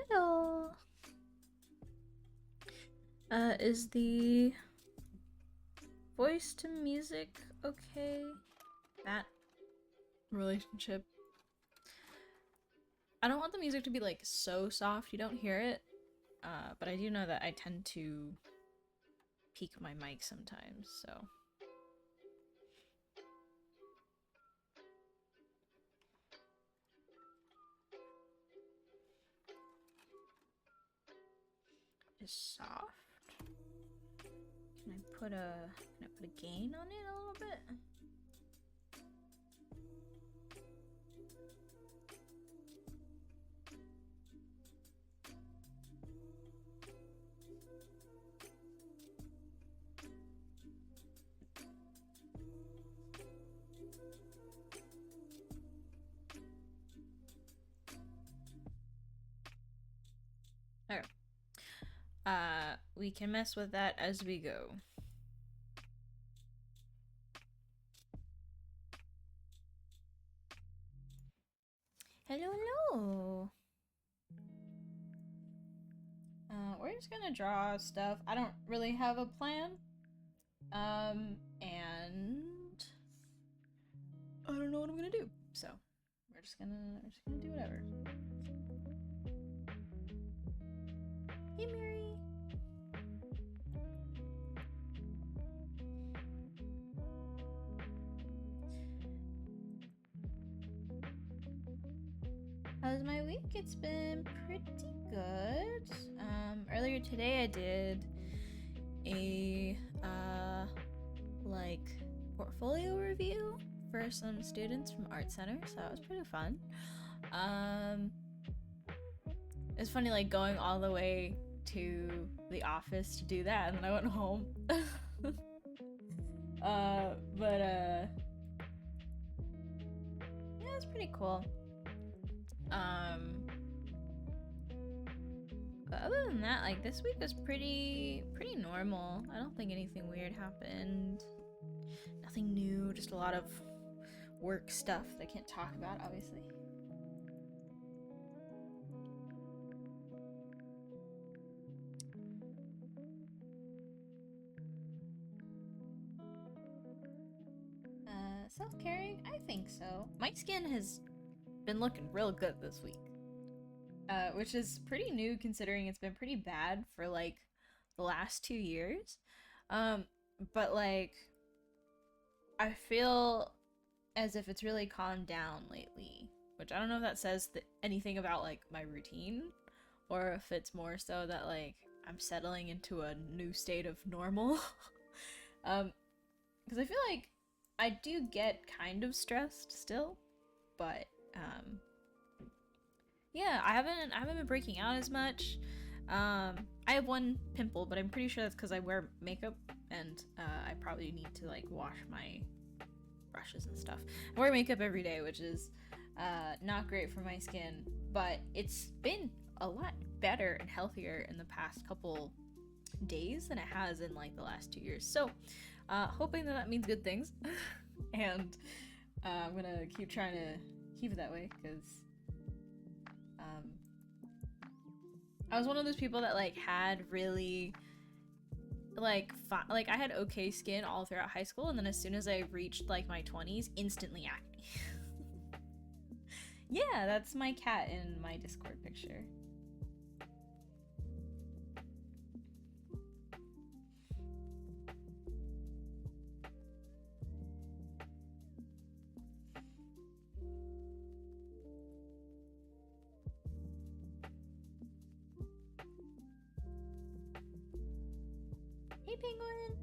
Hello. Is the voice to music okay? That relationship. I don't want the music to be like so soft you don't hear it. But I do know that I tend to peak my mic sometimes, so. Is soft. Can I put a gain on it a little bit? Okay. We can mess with that as we go. Hello, hello. We're just gonna draw stuff. I don't really have a plan. And I don't know what I'm gonna do. So we're just gonna do whatever. Hey, Mary. How's my week? It's been pretty good. Earlier today I did a like portfolio review for some students from Art Center, so that was pretty fun. It's funny like going all the way to the office to do that, and then I went home. But yeah, it's pretty cool. But other than that, like this week was pretty normal. I don't think anything weird happened. Nothing new, just a lot of work stuff that I can't talk about, obviously. Self-caring? I think so. My skin has been looking real good this week. Which is pretty new considering it's been pretty bad for like the last 2 years. But like I feel as if it's really calmed down lately, which I don't know if that says anything about like my routine or if it's more so that like I'm settling into a new state of normal. Because I feel like I do get kind of stressed still, but yeah, I haven't been breaking out as much. I have one pimple, but I'm pretty sure that's because I wear makeup and I probably need to like wash my brushes and stuff. I wear makeup every day, which is not great for my skin, but it's been a lot better and healthier in the past couple days than it has in like the last 2 years. So, hoping that means good things, and I'm gonna keep trying to keep it that way because I was one of those people that like had really like like I had okay skin all throughout high school, and then as soon as I reached like my 20s, instantly acne. Yeah, that's my cat in my Discord picture. Hey, penguin.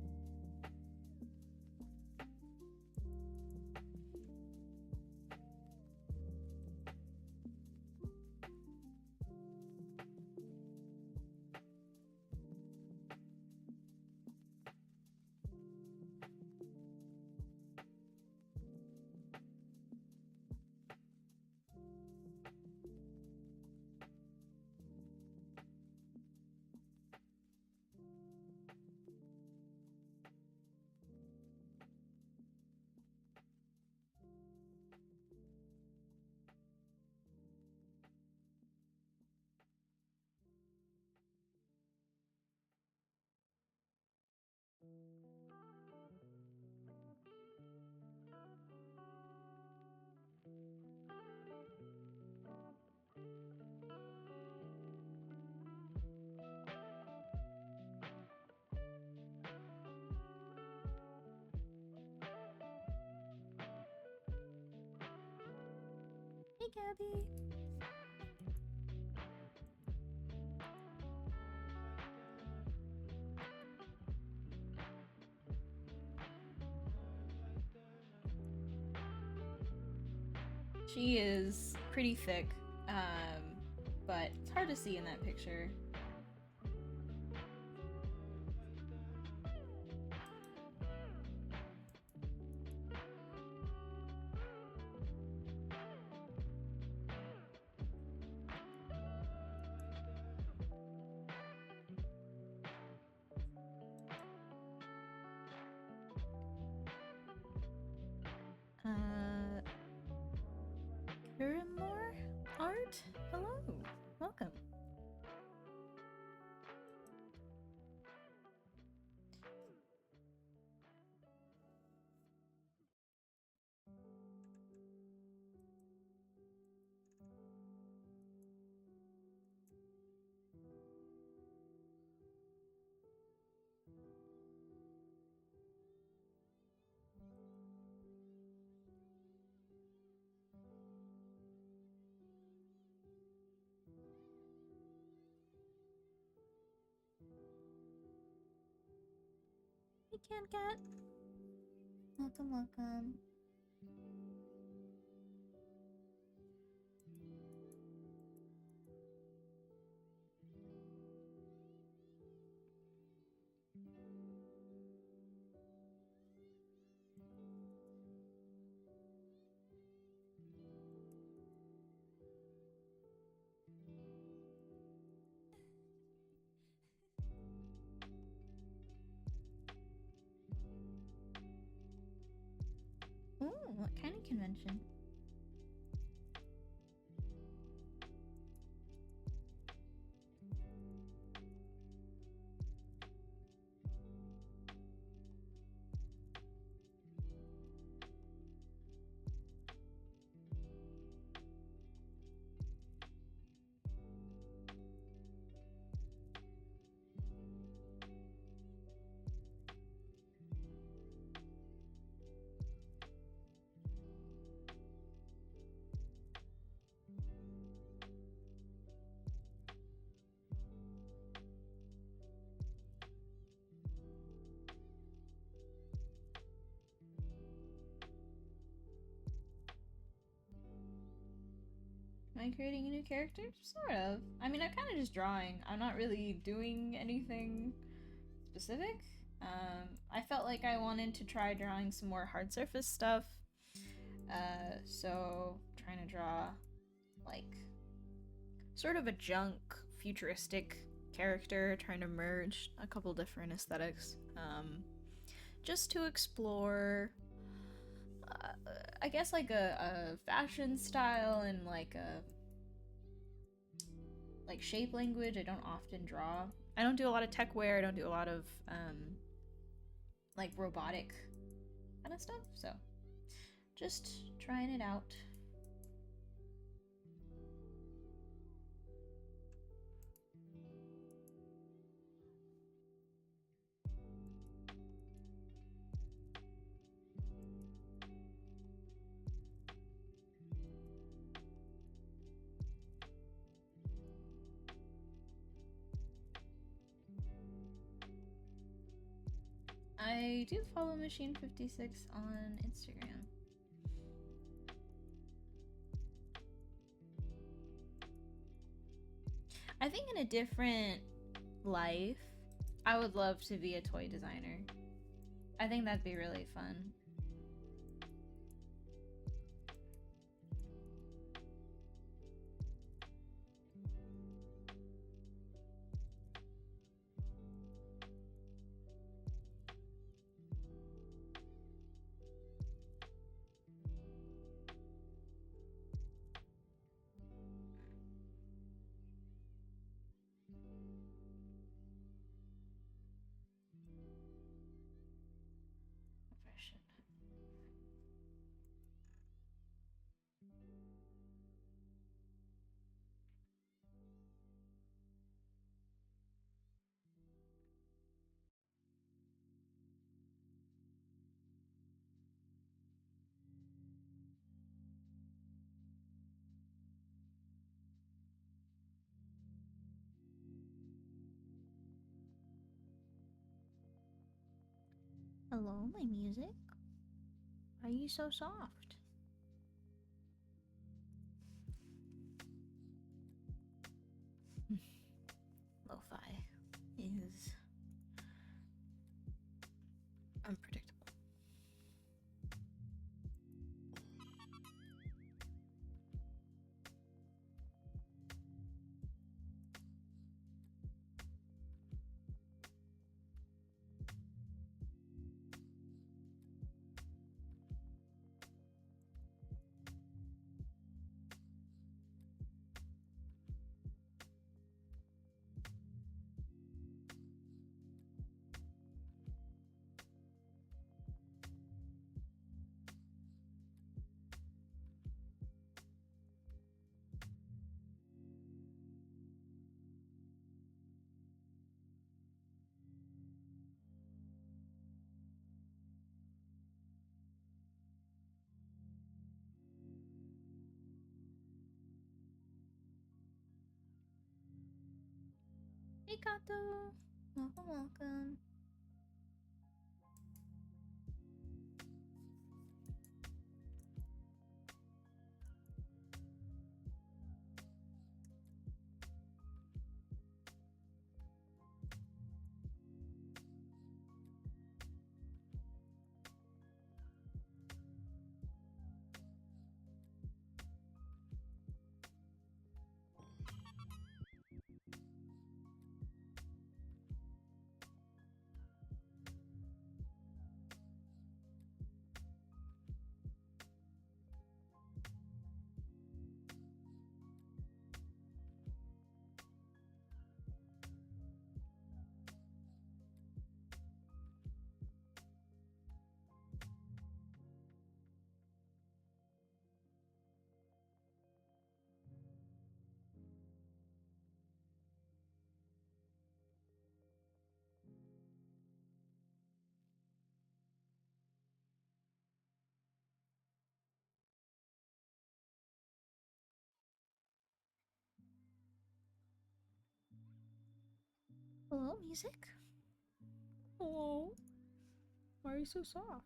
Gabby. She is pretty thick, but it's hard to see in that picture. More art? Hello. Welcome. Hey, Cat. Welcome, welcome. Ooh, what kind of convention? Am I creating a new character? Sort of. I mean, I'm kind of just drawing. I'm not really doing anything specific. I felt like I wanted to try drawing some more hard surface stuff. So trying to draw like sort of a junk futuristic character, trying to merge a couple different aesthetics. Just to explore I guess like a fashion style and like a shape language. I don't often draw. I don't do a lot of tech wear. I don't do a lot of like robotic kind of stuff. So just trying it out. I do follow Machine56 on Instagram. I think in a different life, I would love to be a toy designer. I think that'd be really fun. If I should. Hello, my music? Why are you so soft? Lo-fi is unpredictable. Hey, Kato! Welcome, welcome. Hello, music? Hello? Why are you so soft?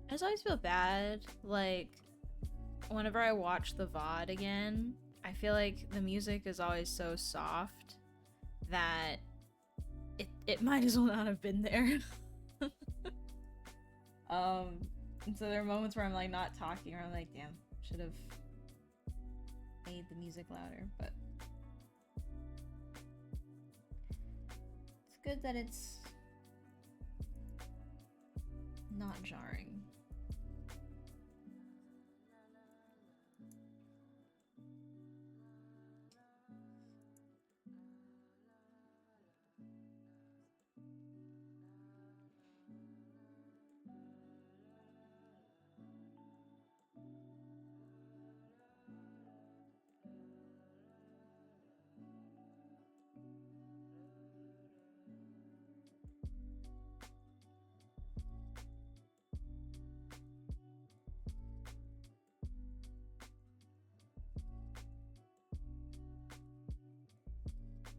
I just always feel bad, like, whenever I watch the VOD again, I feel like the music is always so soft that it might as well not have been there. And so there are moments where I'm like not talking, or I'm like, damn, should have made the music louder, but it's good that it's not jarring.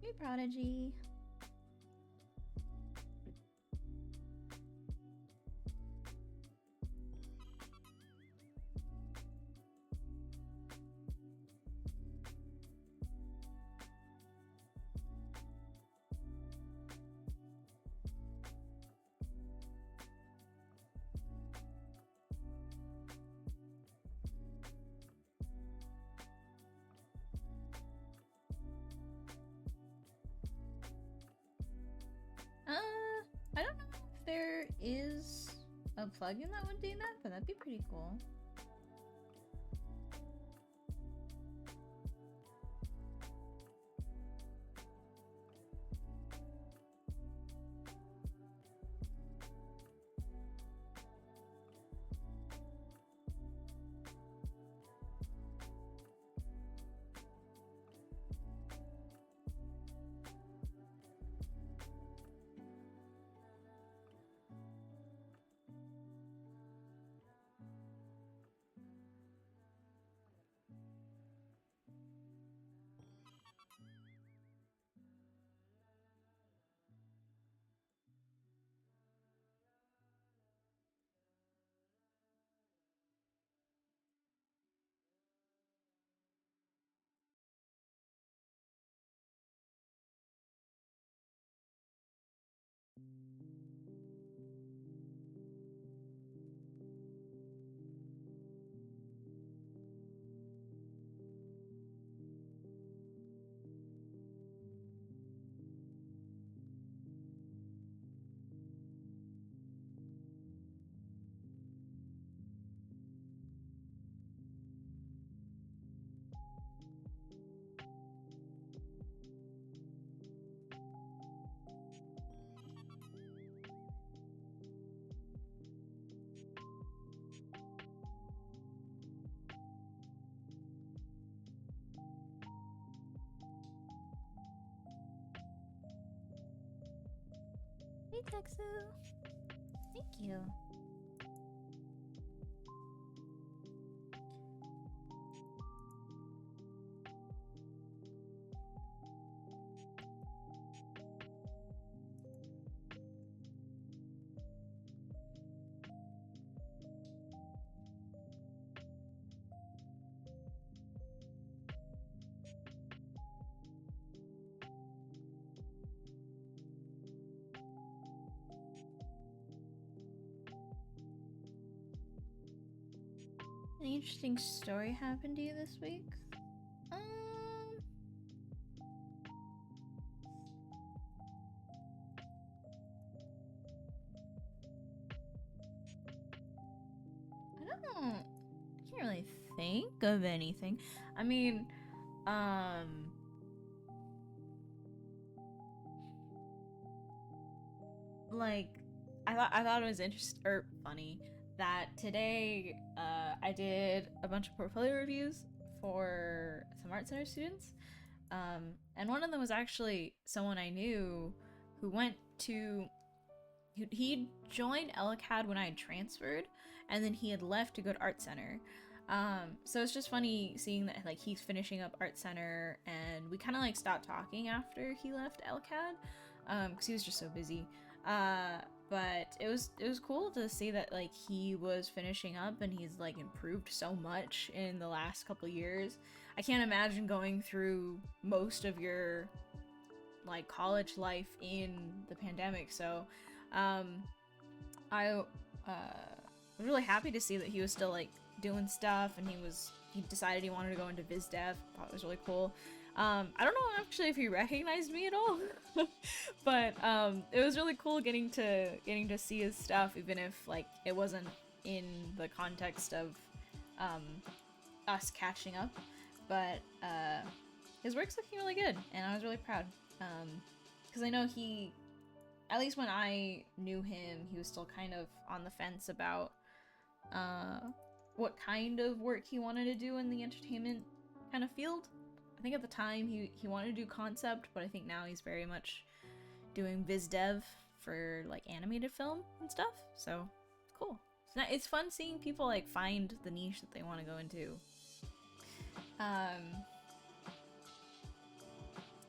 Hey, Prodigy. I don't know if there is a plugin that would do that, but that'd be pretty cool. Texu. Thank you. An interesting story happened to you this week? I can't really think of anything. I mean, like, I thought it was interesting or funny that today I did a bunch of portfolio reviews for some art center students, and one of them was actually someone I knew who went to he joined ELICAD when I had transferred, and then he had left to go to art center. So it's just funny seeing that like he's finishing up art center, and we kind of like stopped talking after he left ELICAD because he was just so busy. But it was cool to see that like he was finishing up and he's like improved so much in the last couple years. I can't imagine going through most of your like college life in the pandemic, so I was really happy to see that he was still like doing stuff, and he decided he wanted to go into biz dev. Thought it was really cool. I don't know actually if he recognized me at all, but it was really cool getting to see his stuff, even if like it wasn't in the context of us catching up. But his work's looking really good, and I was really proud because I know he, at least when I knew him, he was still kind of on the fence about what kind of work he wanted to do in the entertainment kind of field. I think at the time he wanted to do concept, but I think now he's very much doing biz dev for like animated film and stuff. So cool. It's fun seeing people like find the niche that they want to go into.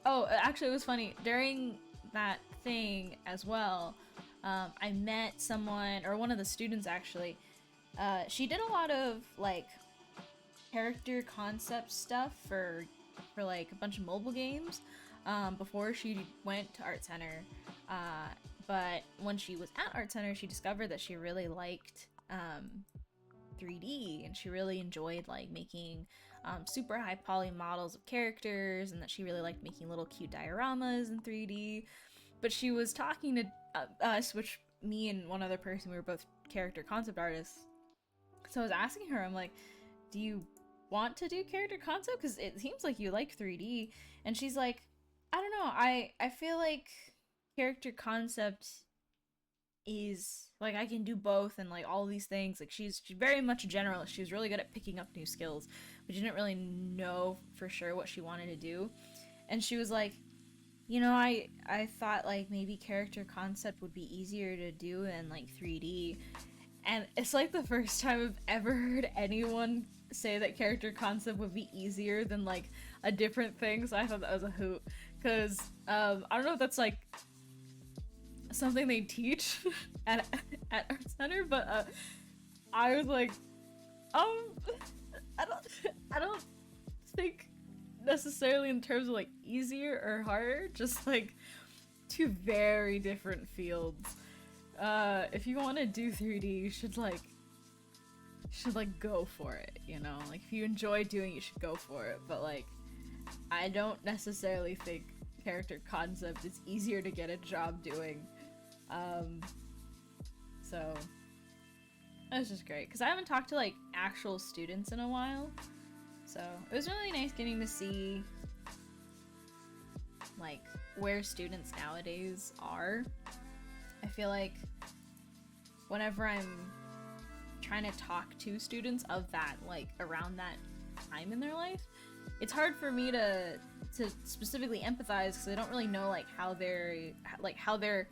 Oh, actually, it was funny during that thing as well. I met someone, or one of the students actually. She did a lot of like character concept stuff for like a bunch of mobile games before she went to Art Center. But when she was at Art Center, she discovered that she really liked 3D, and she really enjoyed like making super high poly models of characters, and that she really liked making little cute dioramas in 3D. But she was talking to us, which me and one other person, we were both character concept artists. So I was asking her, I'm like, do you want to do character concept? Because it seems like you like 3D. And she's like, I don't know, I feel like character concept is like I can do both and like all these things. Like she's very much a generalist. She was really good at picking up new skills, but she didn't really know for sure what she wanted to do. And she was like, you know, I thought like maybe character concept would be easier to do than like 3D. And it's like the first time I've ever heard anyone say that character concept would be easier than like a different thing. So I thought that was a hoot, because I don't know if that's like something they teach at Art Center, but I was like, I don't think necessarily in terms of like easier or harder, just like two very different fields. If you want to do 3D, you should like go for it, you know? Like if you enjoy doing it, you should go for it. But like I don't necessarily think character concept is easier to get a job doing. So that was just great, because I haven't talked to like actual students in a while, so it was really nice getting to see like where students nowadays are. I feel like whenever I'm trying to talk to students of that, like around that time in their life, it's hard for me to specifically empathize, because I don't really know like how they're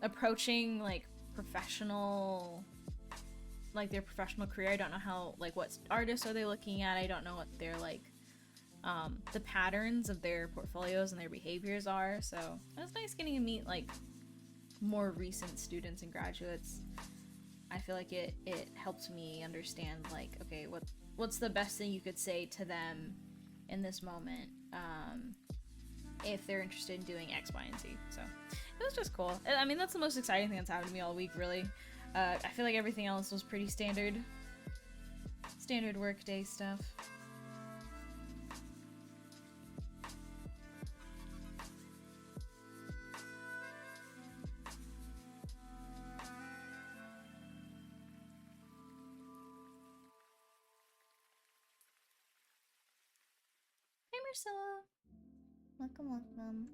approaching like professional, like their professional career. I don't know how, like, what artists are they looking at. I don't know what their like the patterns of their portfolios and their behaviors are. So it was nice getting to meet like more recent students and graduates. I feel like it helped me understand like, okay, what's the best thing you could say to them in this moment, if they're interested in doing X, Y, and Z. So it was just cool. I mean, that's the most exciting thing that's happened to me all week, really. I feel like everything else was pretty standard workday stuff. Hey, Marcella. Welcome.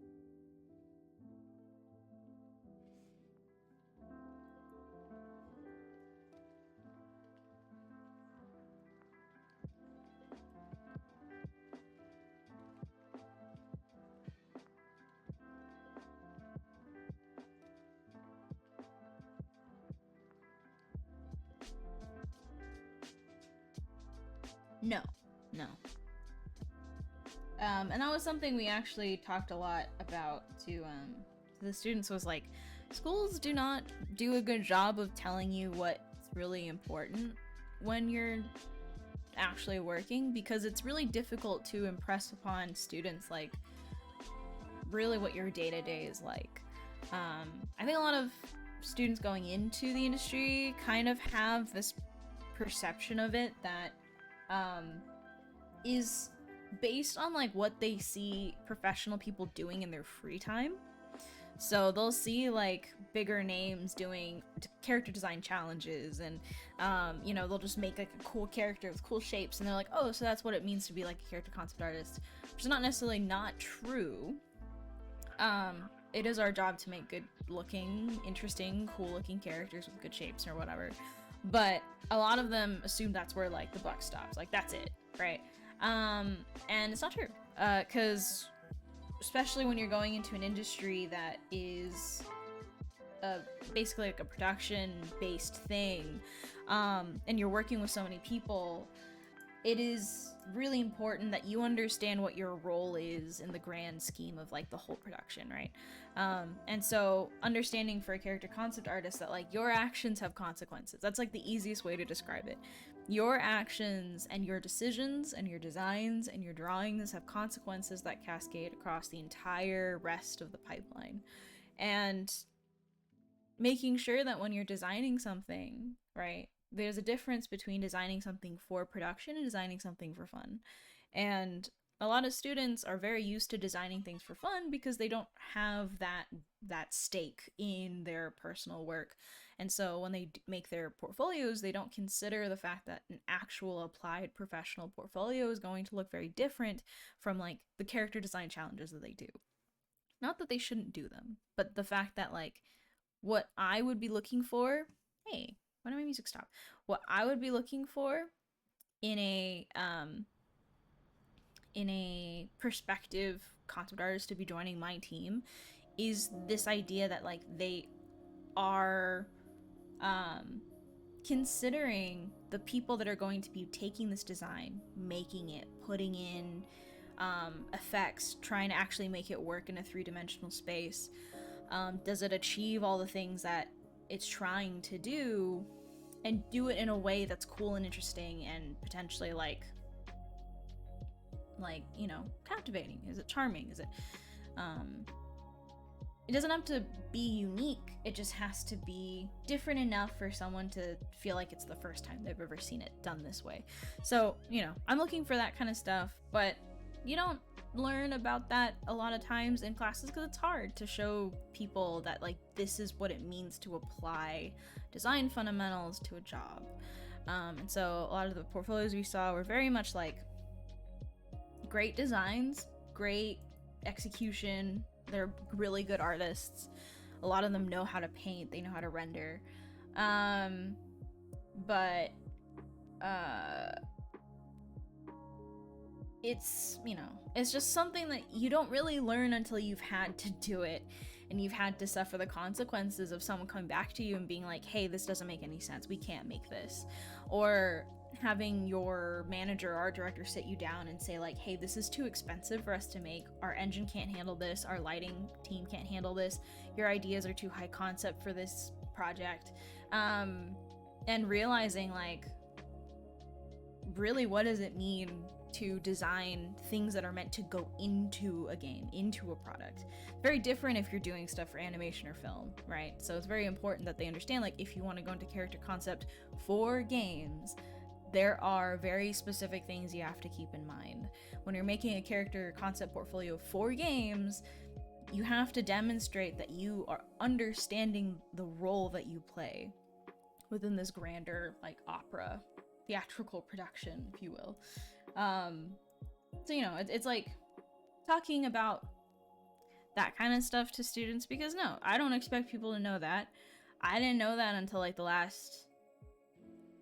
No. And that was something we actually talked a lot about to the students, was like, schools do not do a good job of telling you what's really important when you're actually working, because it's really difficult to impress upon students like really what your day-to-day is like. I think a lot of students going into the industry kind of have this perception of it that is based on like what they see professional people doing in their free time. So they'll see like bigger names doing character design challenges, and you know, they'll just make like a cool character with cool shapes, and they're like, oh, so that's what it means to be like a character concept artist, which is not necessarily not true. It is our job to make good looking, interesting, cool looking characters with good shapes or whatever, but a lot of them assume that's where like the buck stops, like that's it, right? And it's not true, because especially when you're going into an industry that is basically like a production-based thing, and you're working with so many people, it is really important that you understand what your role is in the grand scheme of like the whole production, right? And so understanding for a character concept artist that like your actions have consequences. That's like the easiest way to describe it. Your actions and your decisions and your designs and your drawings have consequences that cascade across the entire rest of the pipeline. And making sure that when you're designing something, right, there's a difference between designing something for production and designing something for fun. And a lot of students are very used to designing things for fun because they don't have that stake in their personal work. And so when they make their portfolios, they don't consider the fact that an actual applied professional portfolio is going to look very different from like the character design challenges that they do. Not that they shouldn't do them, but the fact that like what I would be looking for, hey, why did my music stop? What I would be looking for in a perspective concept artist to be joining my team is this idea that like they are considering the people that are going to be taking this design, making it, putting in effects, trying to actually make it work in a three-dimensional space. Does it achieve all the things that it's trying to do, and do it in a way that's cool and interesting and potentially like you know, captivating? Is it charming? Is it it doesn't have to be unique, it just has to be different enough for someone to feel like it's the first time they've ever seen it done this way. So, you know, I'm looking for that kind of stuff, but you don't learn about that a lot of times in classes because it's hard to show people that like this is what it means to apply design fundamentals to a job. And so a lot of the portfolios we saw were very much like great designs, great execution, they're really good artists. A lot of them know how to paint, they know how to render. But it's, you know, it's just something that you don't really learn until you've had to do it. and you've had to suffer the consequences of someone coming back to you and being like, hey, this doesn't make any sense, we can't make this. Or having your manager or art director sit you down and say like, hey, this is too expensive for us to make, our engine can't handle this, our lighting team can't handle this, your ideas are too high concept for this project. And realizing like, really, what does it mean to design things that are meant to go into a game, into a product? Very different if you're doing stuff for animation or film, right? So it's very important that they understand, like, if you want to go into character concept for games, there are very specific things you have to keep in mind. When you're making a character concept portfolio for games, you have to demonstrate that you are understanding the role that you play within this grander, like, opera theatrical production, if you will. So, you know, it's like talking about that kind of stuff to students, because no, I don't expect people to know that. I didn't know that until like the last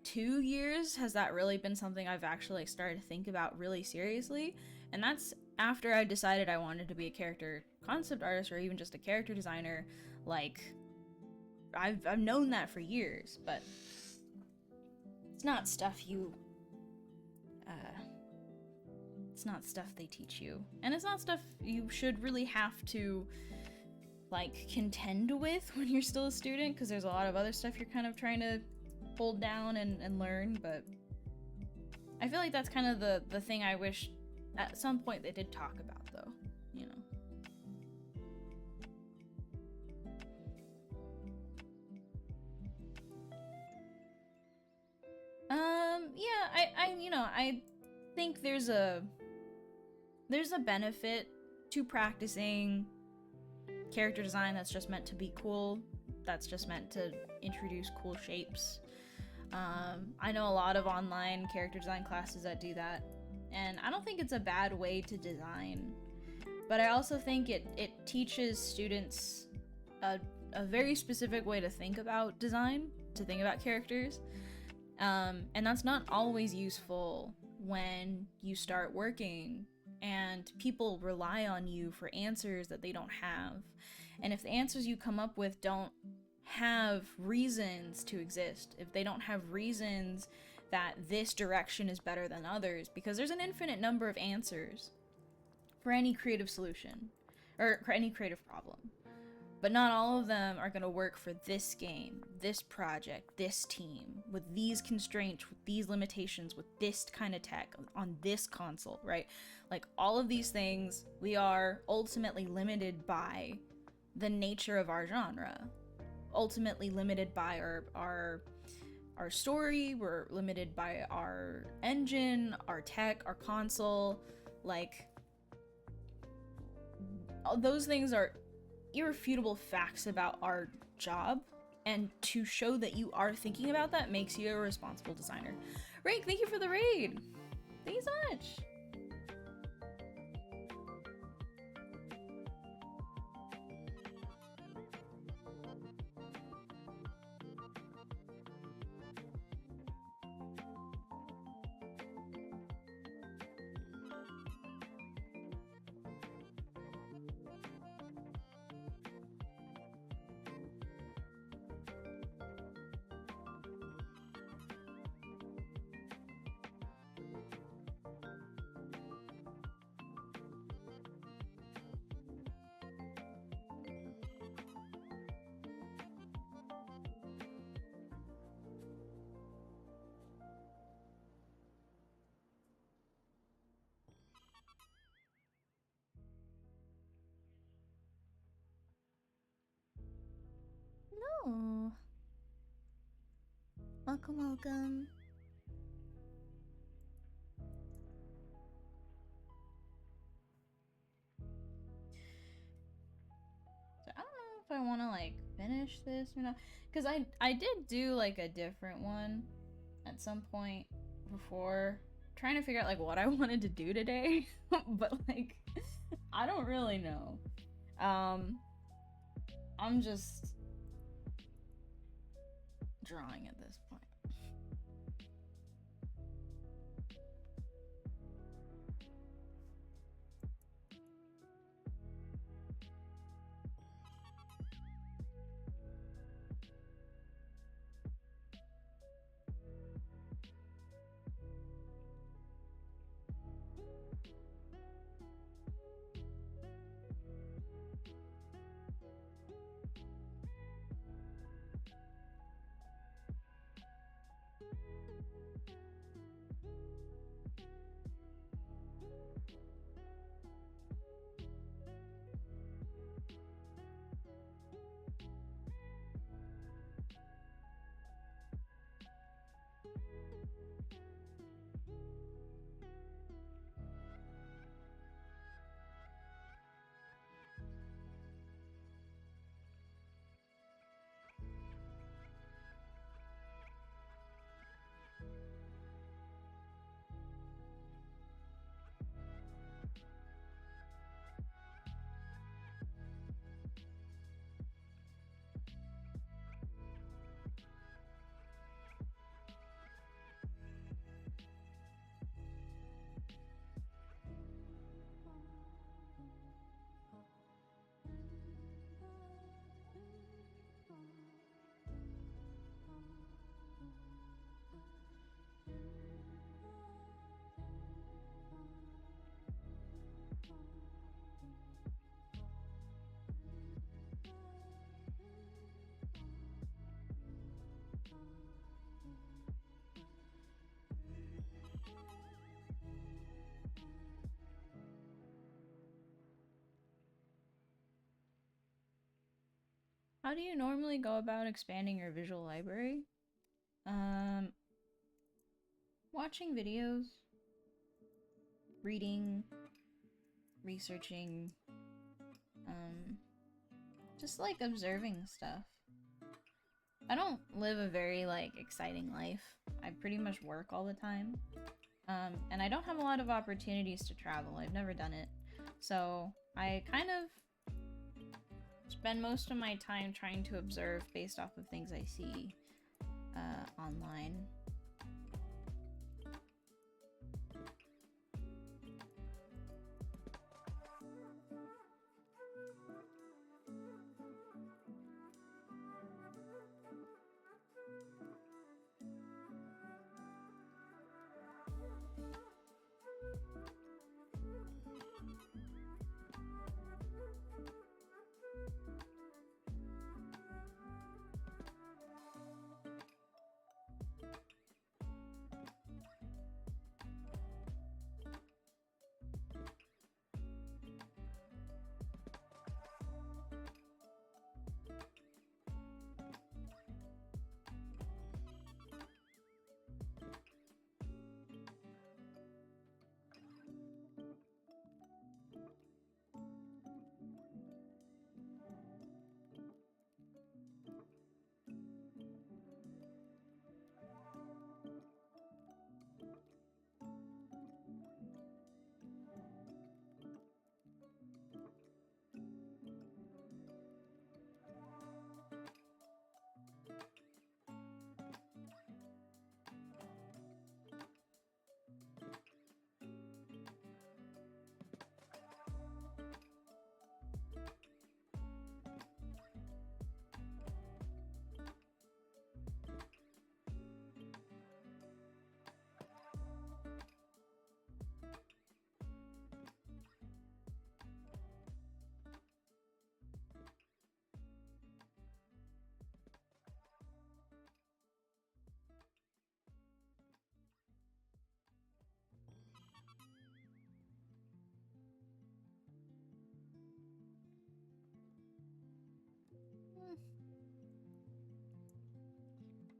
2 years has that really been something I've actually like started to think about really seriously. And that's after I decided I wanted to be a character concept artist or even just a character designer. Like, I've known that for years, but it's not stuff it's not stuff they teach you, and it's not stuff you should really have to like contend with when you're still a student, because there's a lot of other stuff you're kind of trying to hold down and learn. But I feel like that's kind of the thing I wish at some point they did talk about, though, you know. Yeah, I think there's a benefit to practicing character design that's just meant to be cool, that's just meant to introduce cool shapes. I know a lot of online character design classes that do that, and I don't think it's a bad way to design, but I also think it teaches students a very specific way to think about design, to think about characters. And that's not always useful when you start working and people rely on you for answers that they don't have. And if the answers you come up with don't have reasons to exist, if they don't have reasons that this direction is better than others, because there's an infinite number of answers for any creative solution or for any creative problem, but not all of them are going to work for this game, this project, this team, with these constraints, with these limitations, with this kind of tech, on this console, right? Like, all of these things, we are ultimately limited by the nature of our genre. Ultimately limited by our story, we're limited by our engine, our tech, our console. Like, those things are irrefutable facts about our job, and to show that you are thinking about that makes you a responsible designer. Rake, thank you for the raid. Thank you so much. No. Welcome, welcome. So I don't know if I want to like finish this or not, because I did do like a different one at some point before, trying to figure out like what I wanted to do today, but like I don't really know. I'm just drawing at this point. How do you normally go about expanding your visual library? Watching videos, reading, researching, just like observing stuff. I don't live a very like exciting life. I pretty much work all the time. And I don't have a lot of opportunities to travel. I've never done it. So I kind of spend most of my time trying to observe based off of things I see online.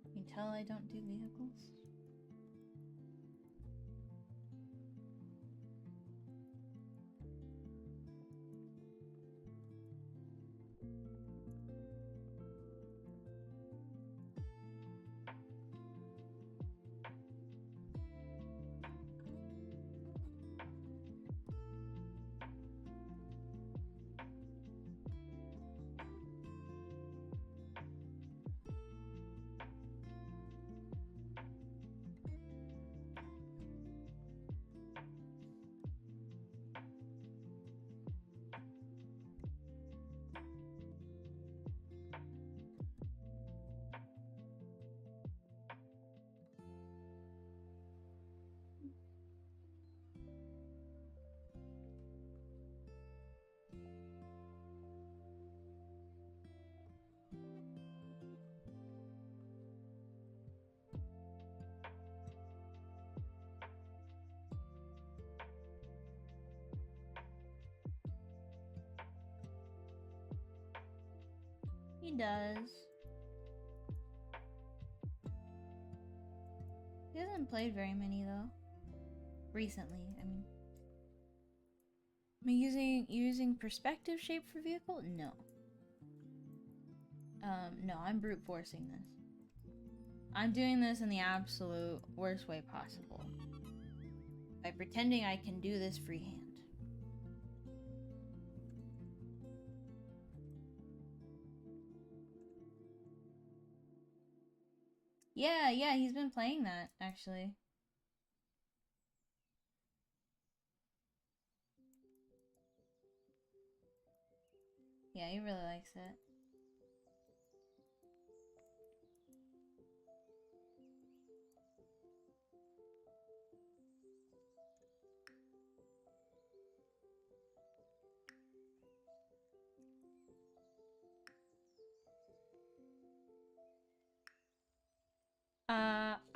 You can tell I don't do vehicles. He does. He hasn't played very many though. Recently, I mean. Am I using perspective shape for vehicle? No. No, I'm brute forcing this. I'm doing this in the absolute worst way possible. By pretending I can do this freehand. Yeah, he's been playing that, actually. Yeah, he really likes it.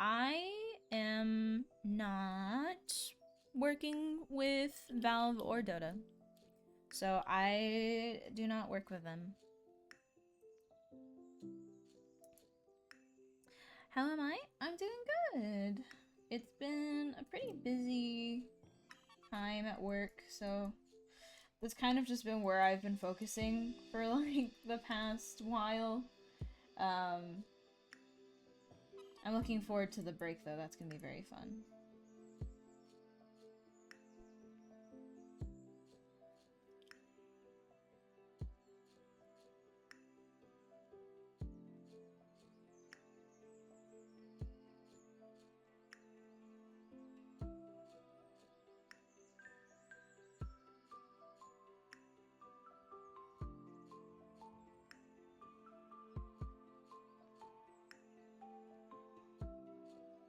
I am not working with Valve or Dota. So I do not work with them. How am I? I'm doing good. It's been a pretty busy time at work, so that's kind of just been where I've been focusing for like the past while. Um, I'm looking forward to the break though. That's gonna be very fun.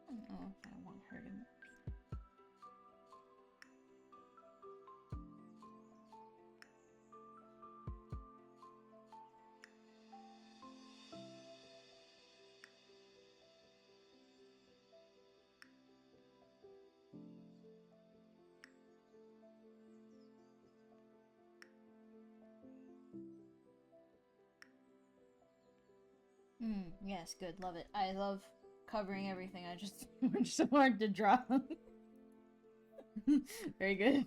I don't know if I want her to. Yes, good. Love it. I love covering everything. I just worked so hard to draw. Very good.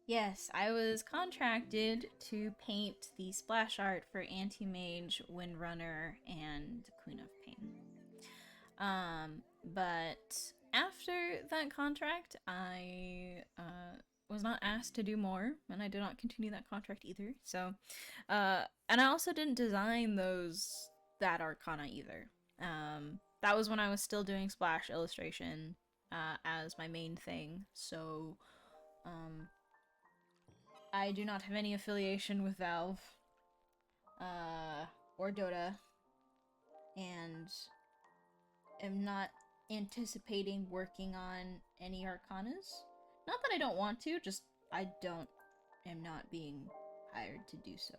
Yes, I was contracted to paint the splash art for Anti-Mage, Windrunner, and Queen of Pain. But after that contract, I was not asked to do more, and I did not continue that contract either. So, and I also didn't design that Arcana either. That was when I was still doing splash illustration as my main thing. So, um, I do not have any affiliation with Valve or Dota, and am not anticipating working on any Arcanas. Not that I don't want to, just am not being hired to do so.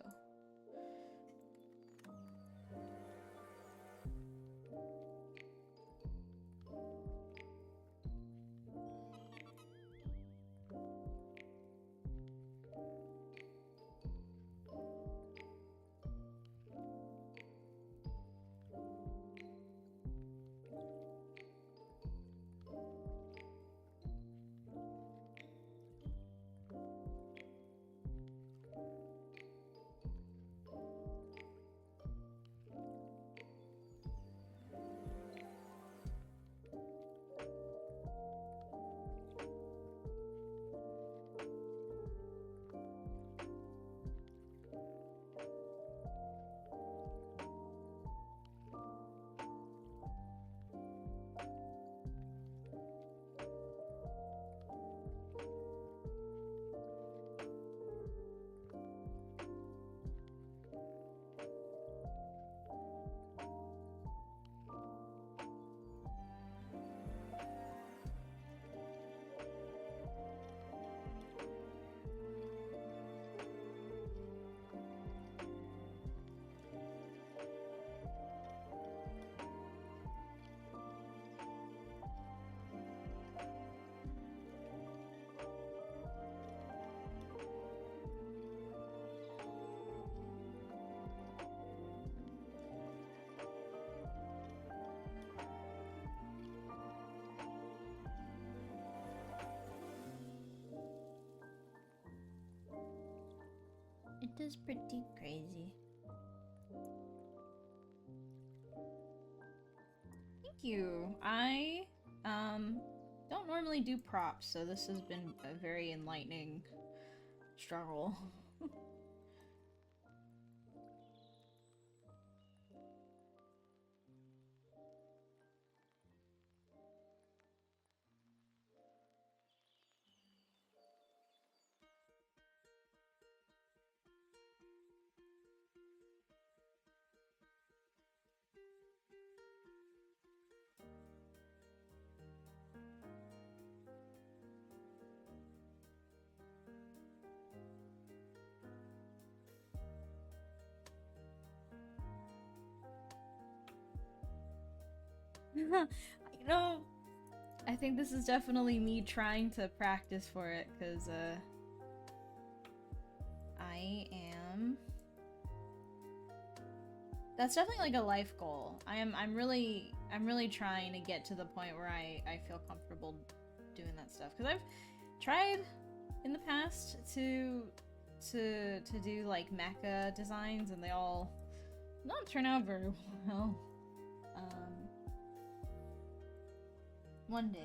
It is pretty crazy. Thank you. I don't normally do props, so this has been a very enlightening struggle. You know, I think this is definitely me trying to practice for it, because, I am... That's definitely like a life goal. I'm really trying to get to the point where I feel comfortable doing that stuff. Because I've tried in the past to do like mecha designs, and they all don't turn out very well. One day.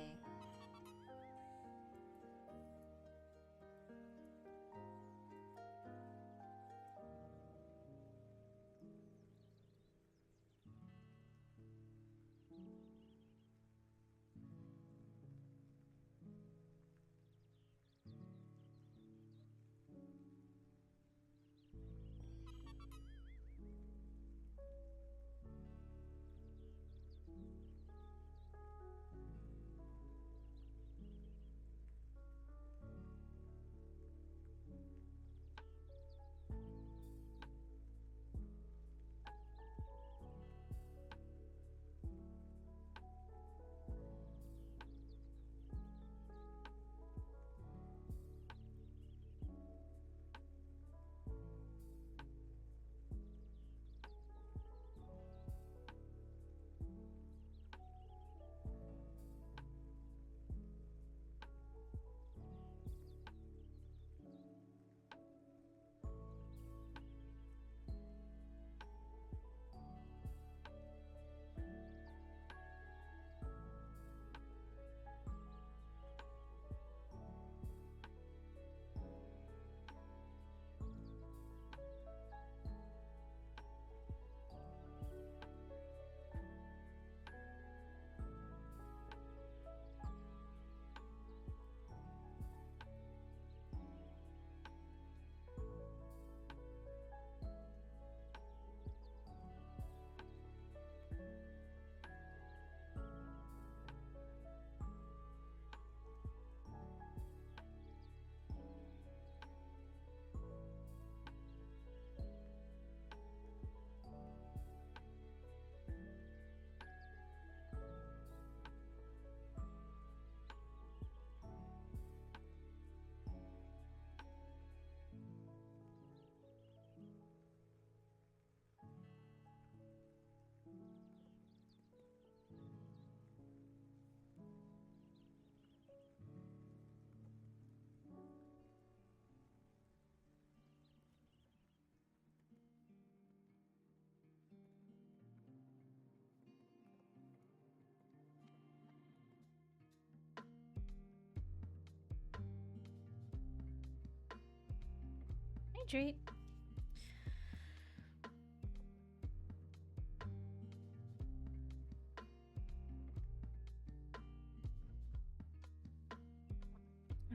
Hydrate.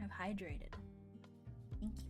I've hydrated. Thank you.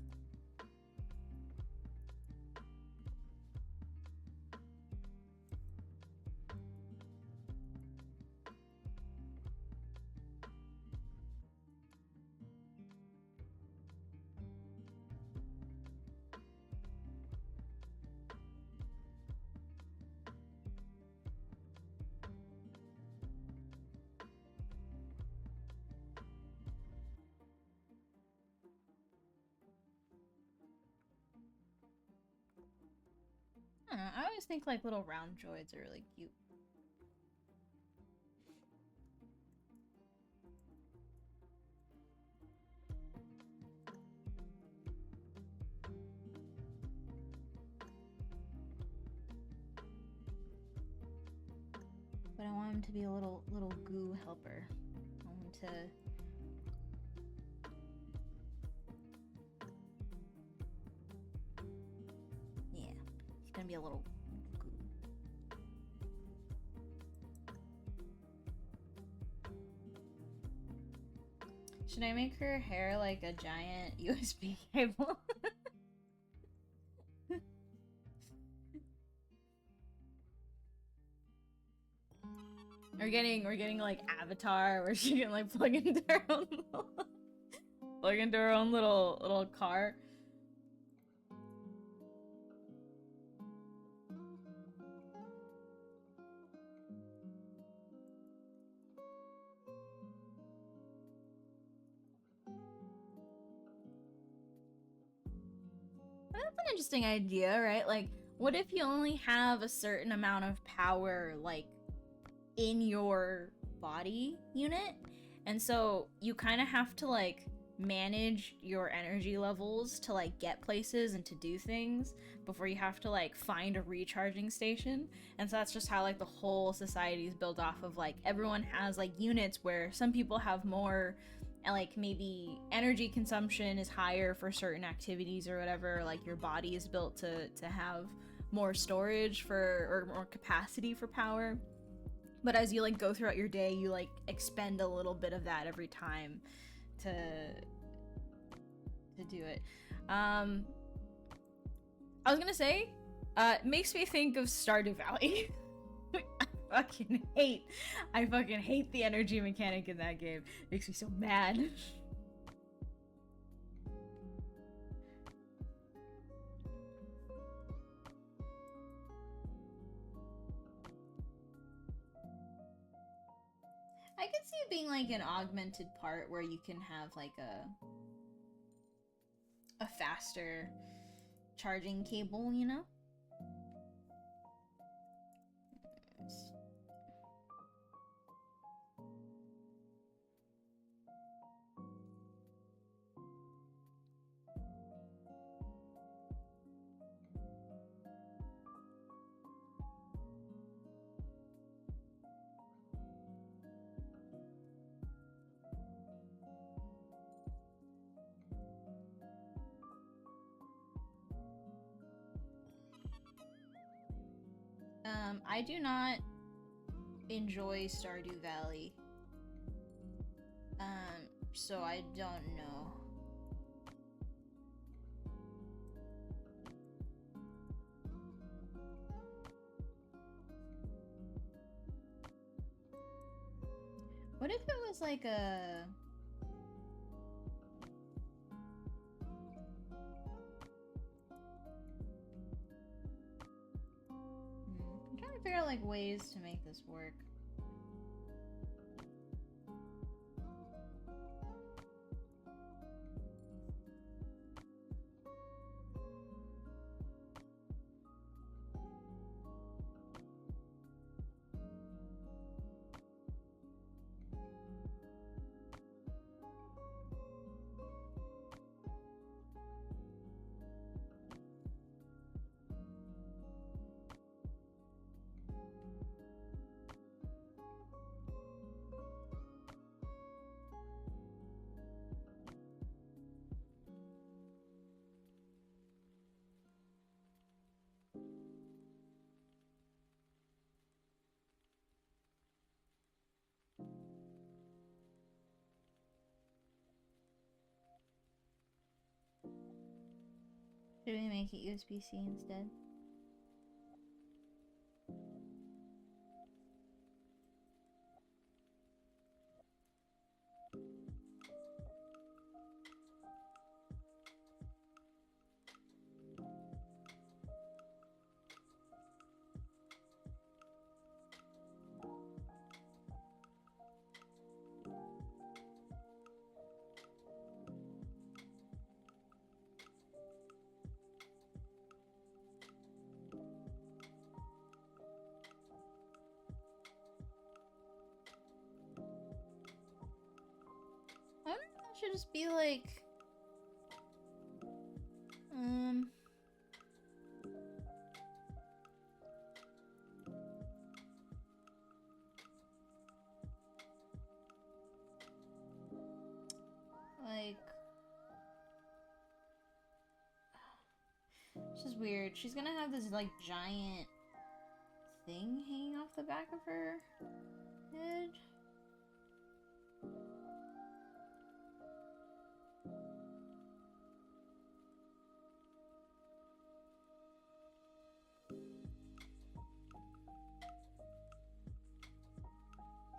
I don't know, I always think like little round droids are really cute. But I want him to be a little goo helper. I want him to... Yeah, he's gonna be a little goo. Should I make her hair like a giant USB cable? We're getting like Avatar where she can like plug into her own little car. interesting idea, right? Like, what if you only have a certain amount of power, like, in your body unit? And so you kind of have to, like, manage your energy levels to, like, get places and to do things before you have to, like, find a recharging station. And so that's just how, like, the whole society is built off of, like, everyone has, like, units where some people have more, and like maybe energy consumption is higher for certain activities or whatever. Like your body is built to have more storage for, or more capacity for power. But as you like go throughout your day, you like expend a little bit of that every time to do it. I was gonna say, it makes me think of Stardew Valley. I fucking hate the energy mechanic in that game. It makes me so mad. I could see it being like an augmented part where you can have like a faster charging cable, you know? I do not enjoy Stardew Valley. So I don't know. What if it was like a... I'm trying to figure out like ways to make this work. Should we make it USB-C instead? I wonder if that should just be like... Like... This is weird. She's gonna have this like giant thing hanging off the back of her head.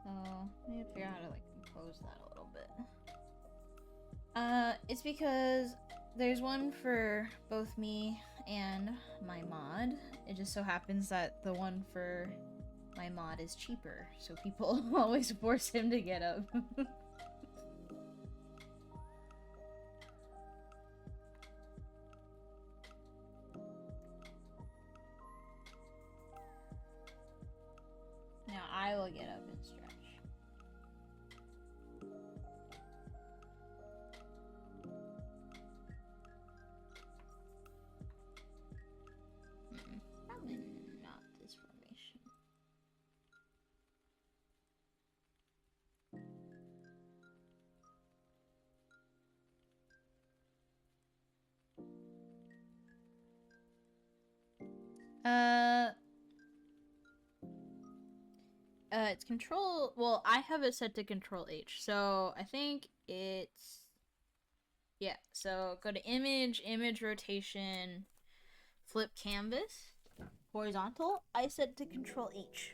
So, I need to figure out how to like compose that a little bit. It's because there's one for both me and my mod. It just so happens that the one for my mod is cheaper, so people always force him to get up. Uh, it's control. Well, I have it set to control H, so I think it's yeah. So go to image, image rotation, flip canvas, horizontal. I set to control H.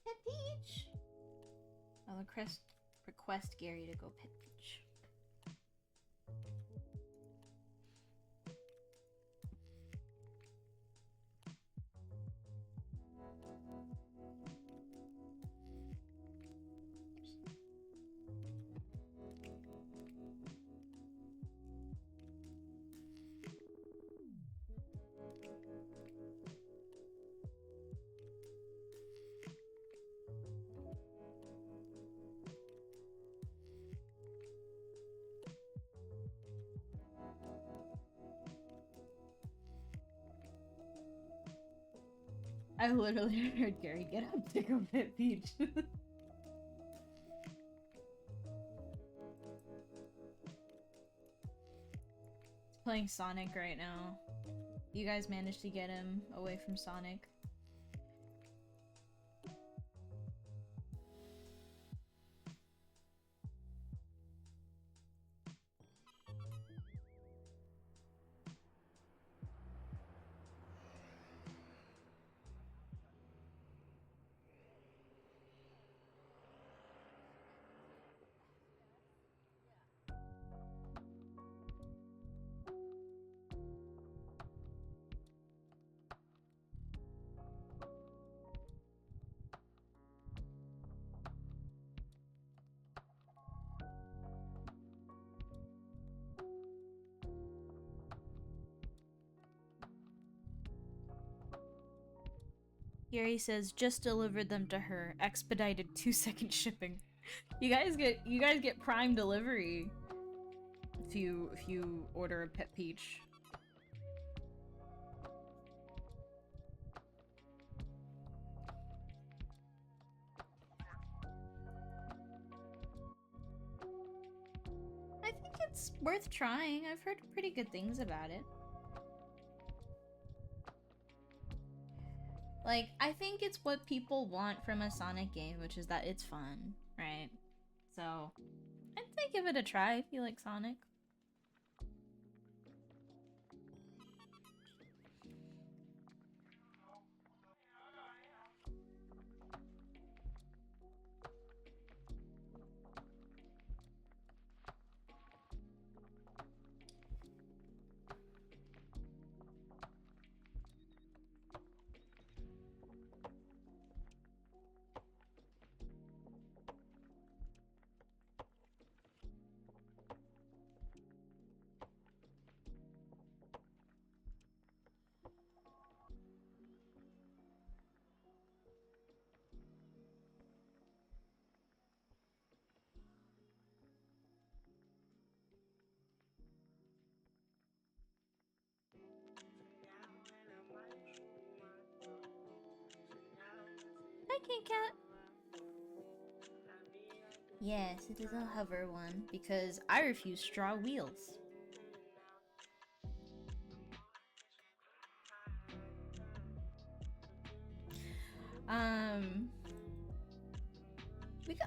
Pet Peach. I'll request Gary to go Pet Peach. I literally heard Gary get up to go Pet Peach. Playing Sonic right now. You guys managed to get him away from Sonic. Gary says just delivered them to her. Expedited 2-second shipping. You guys get prime delivery if you order a Pet Peach. I think it's worth trying. I've heard pretty good things about it. Like, I think it's what people want from a Sonic game, which is that it's fun, right? So, I'd say give it a try if you like Sonic. Hi, Kit Kat. Yes, it is a hover one because I refuse straw wheels.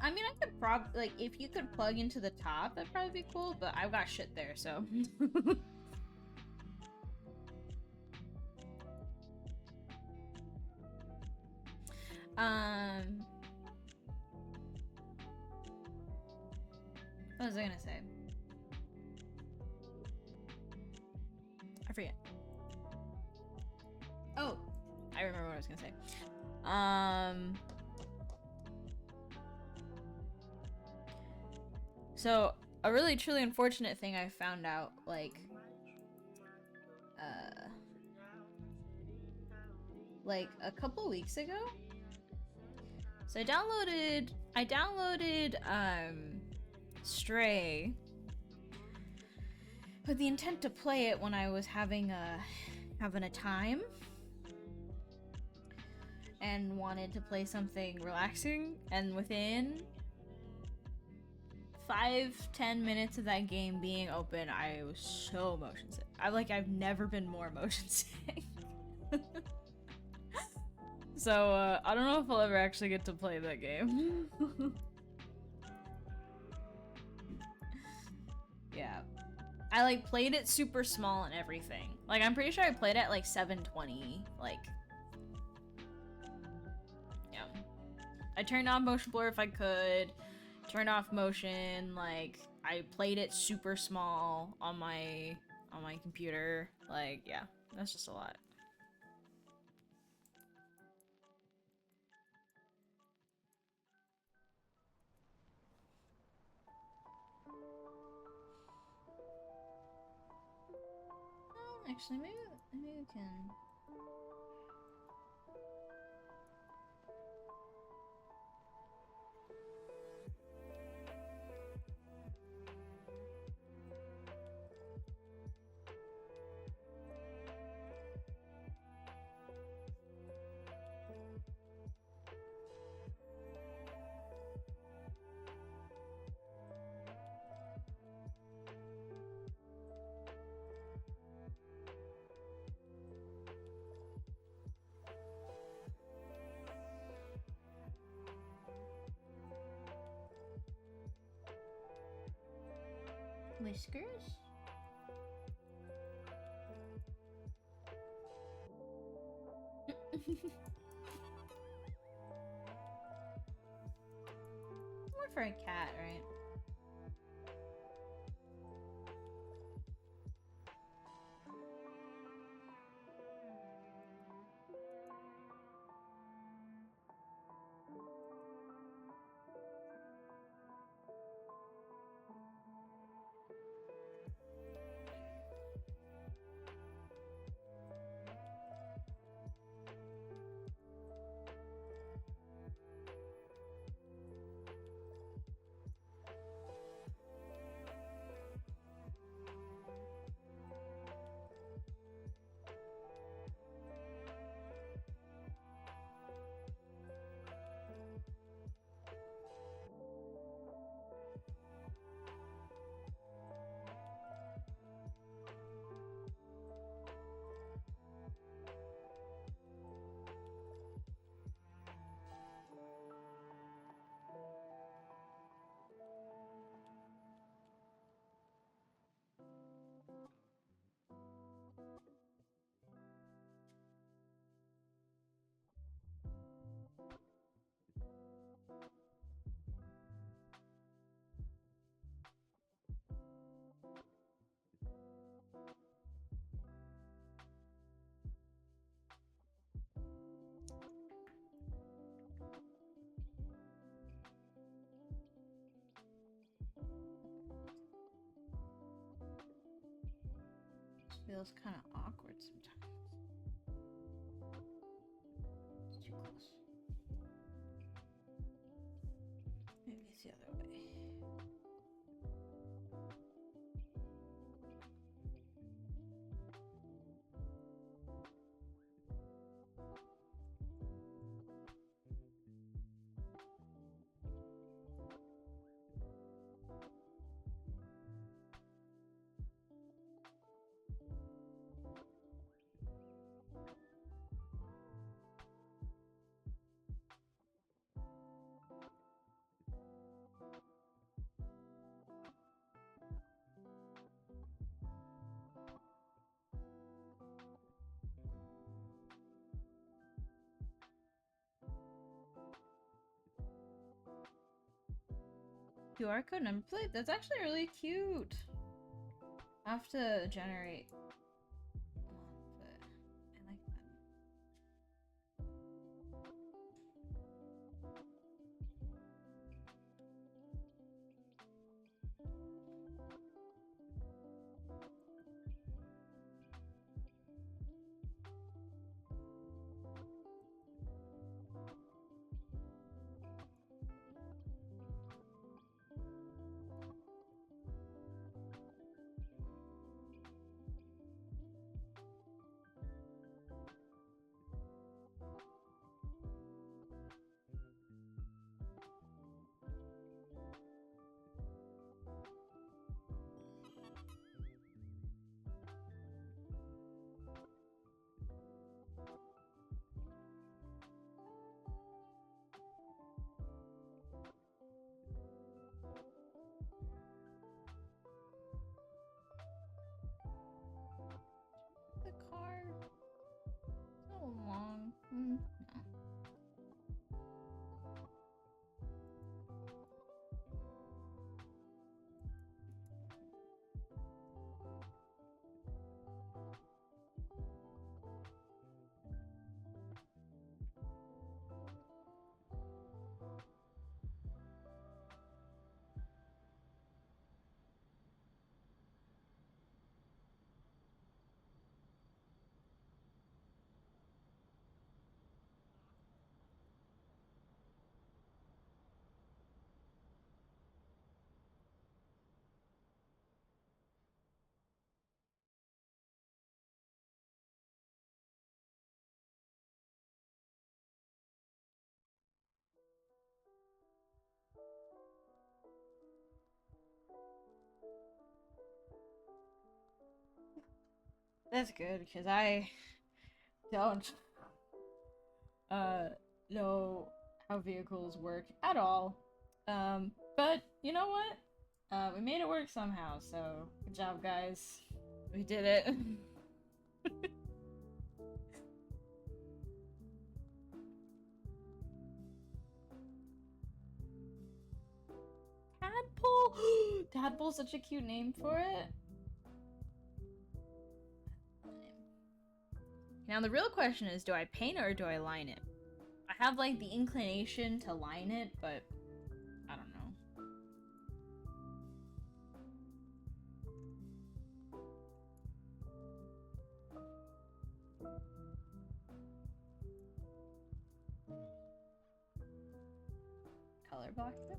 I mean, I could like if you could plug into the top, that'd probably be cool. But I've got shit there, so. What was I gonna say? I forget. Oh, I remember what I was gonna say. So a really truly unfortunate thing I found out, like, uh, like a couple weeks ago. So I downloaded Stray with the intent to play it when I was having a time and wanted to play something relaxing, and within 5-10 minutes of that game being open, I was so motion sick. I've never been more motion sick. So I don't know if I'll ever actually get to play that game. Yeah. I like played it super small and everything. Like I'm pretty sure I played it at like 720. Like, yeah. I turned on motion blur if I could. Turned off motion. Like I played it super small on my computer. Like, yeah, that's just a lot. Actually, maybe we can. Whiskers? More for a cat, right? Feels kind of awkward sometimes. It's too close. Maybe it's the other way. QR code number plate? That's actually really cute. I have to generate one, but I like that. That's good, because I don't uh know how vehicles work at all. But you know what? We made it work somehow, so good job, guys. We did it. Tadpole! Tadpole's such a cute name for it. Now the real question is, do I paint it or do I line it? I have like the inclination to line it, but I don't know. Color box it?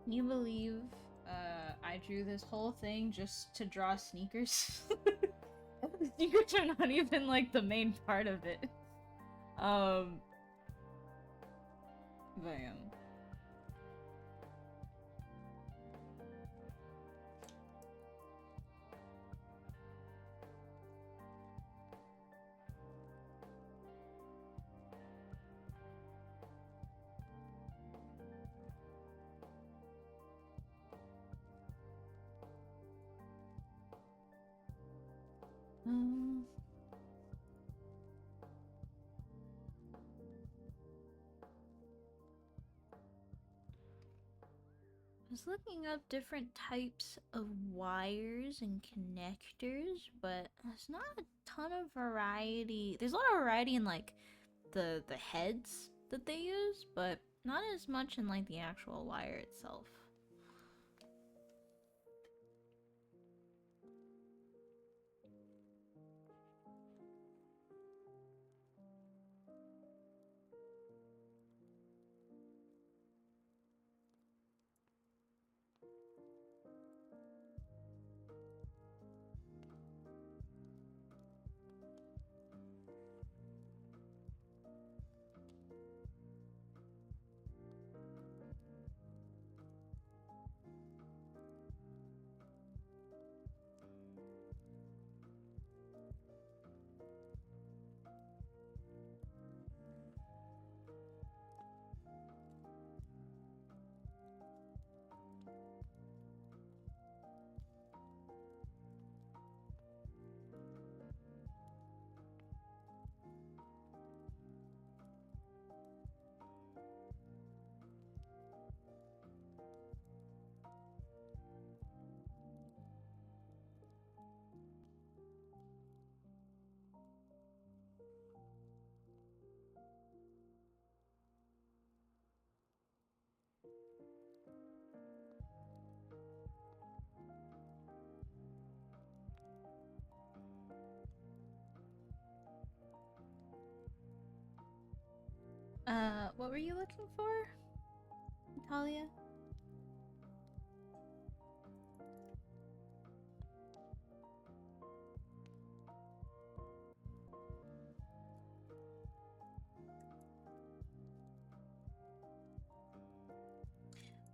Can you believe I drew this whole thing just to draw sneakers? Sneakers are not even like the main part of it. Um, Bam. was looking up different types of wires and connectors, but there's not a ton of variety. There's a lot of variety in like the heads that they use, but not as much in like the actual wire itself. What were you looking for, Natalia?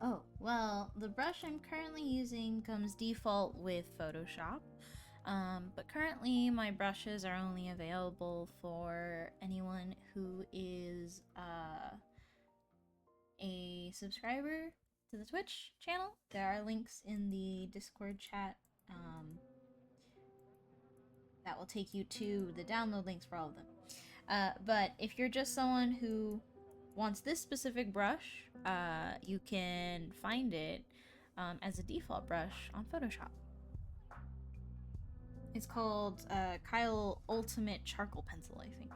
Oh, well, the brush I'm currently using comes default with Photoshop. But currently my brushes are only available for anyone who is a subscriber to the Twitch channel. There are links in the Discord chat that will take you to the download links for all of them. But if you're just someone who wants this specific brush, you can find it as a default brush on Photoshop. It's called Kyle Ultimate Charcoal Pencil, I think.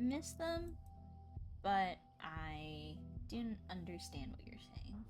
miss them, but I didn't understand what you're saying.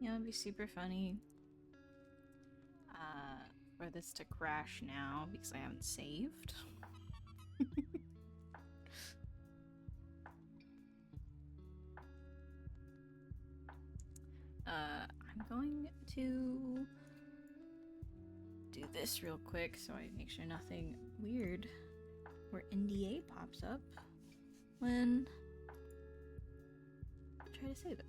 You know, it'd be super funny for this to crash now because I haven't saved. I'm going to do this real quick so I make sure nothing weird or NDA pops up when I try to save it.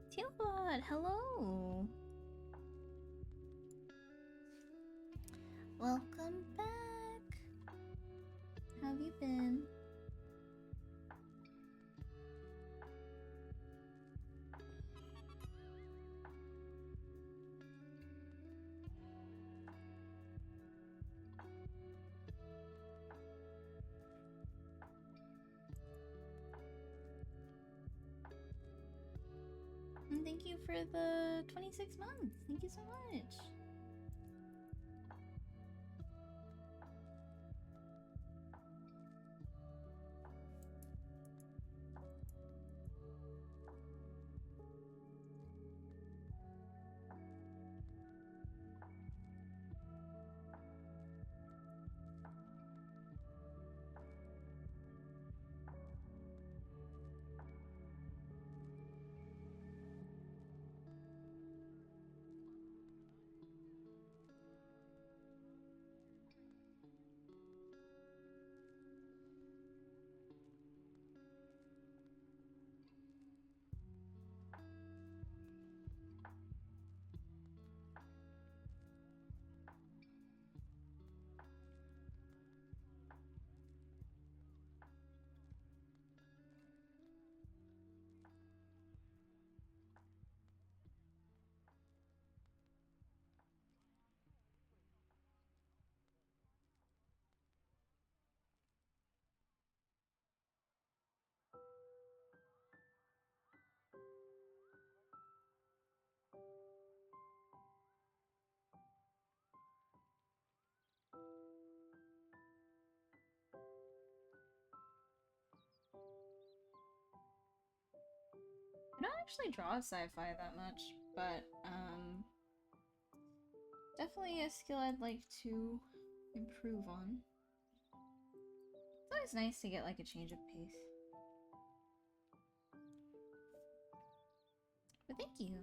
Tealbot, hello! Welcome back! How have you been? And thank you for the 26 months. Thank you so much. I don't actually draw sci-fi that much, but definitely a skill I'd like to improve on. It's always nice to get like a change of pace. But thank you.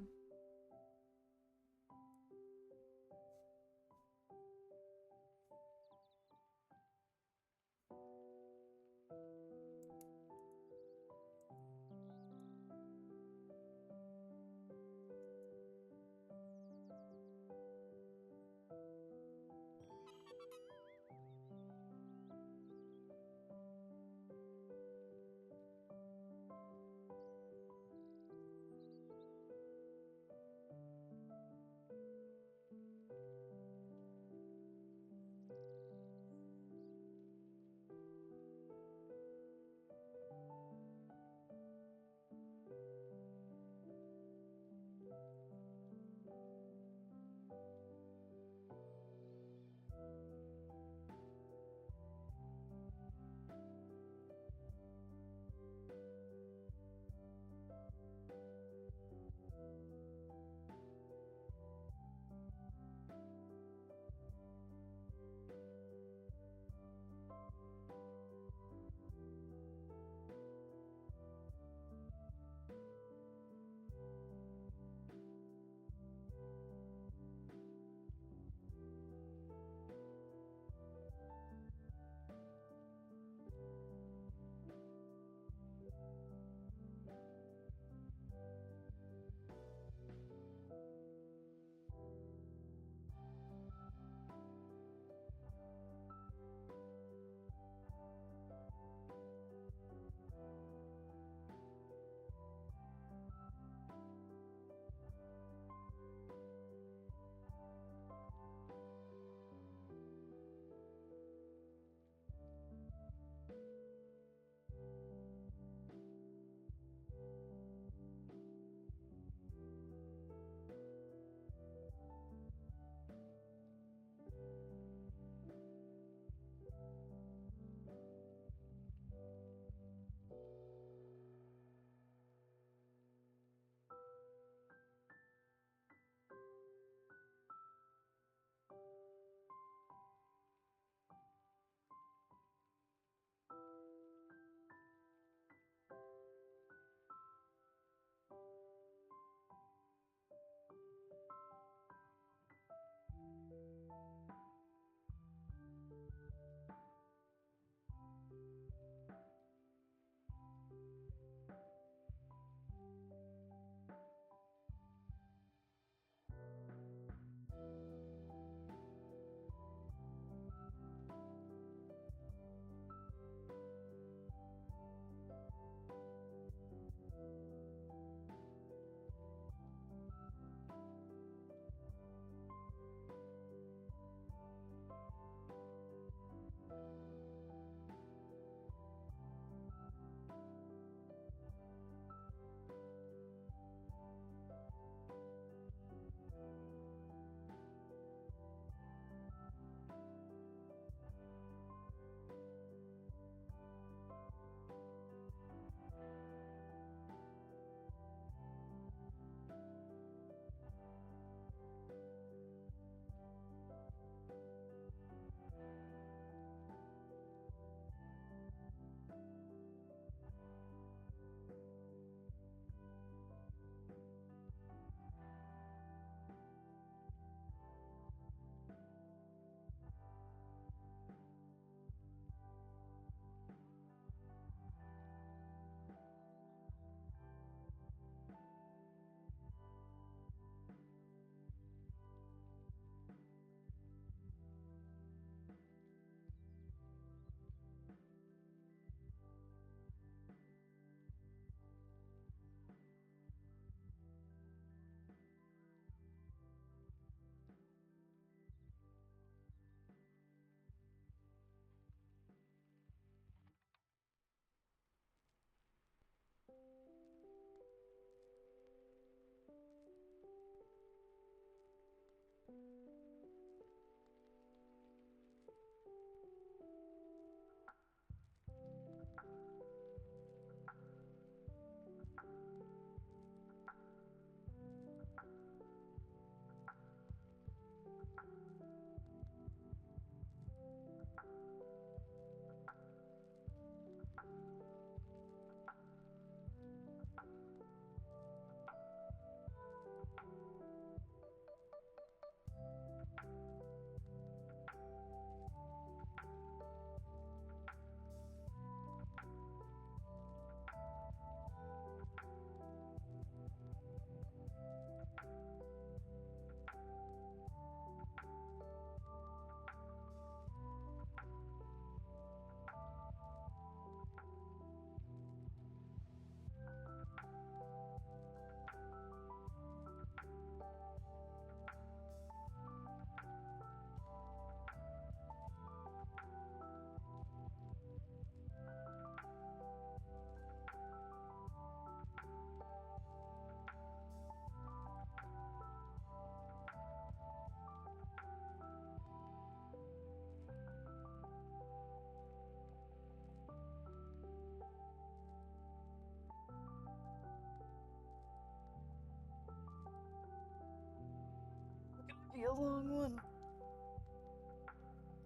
be a long one.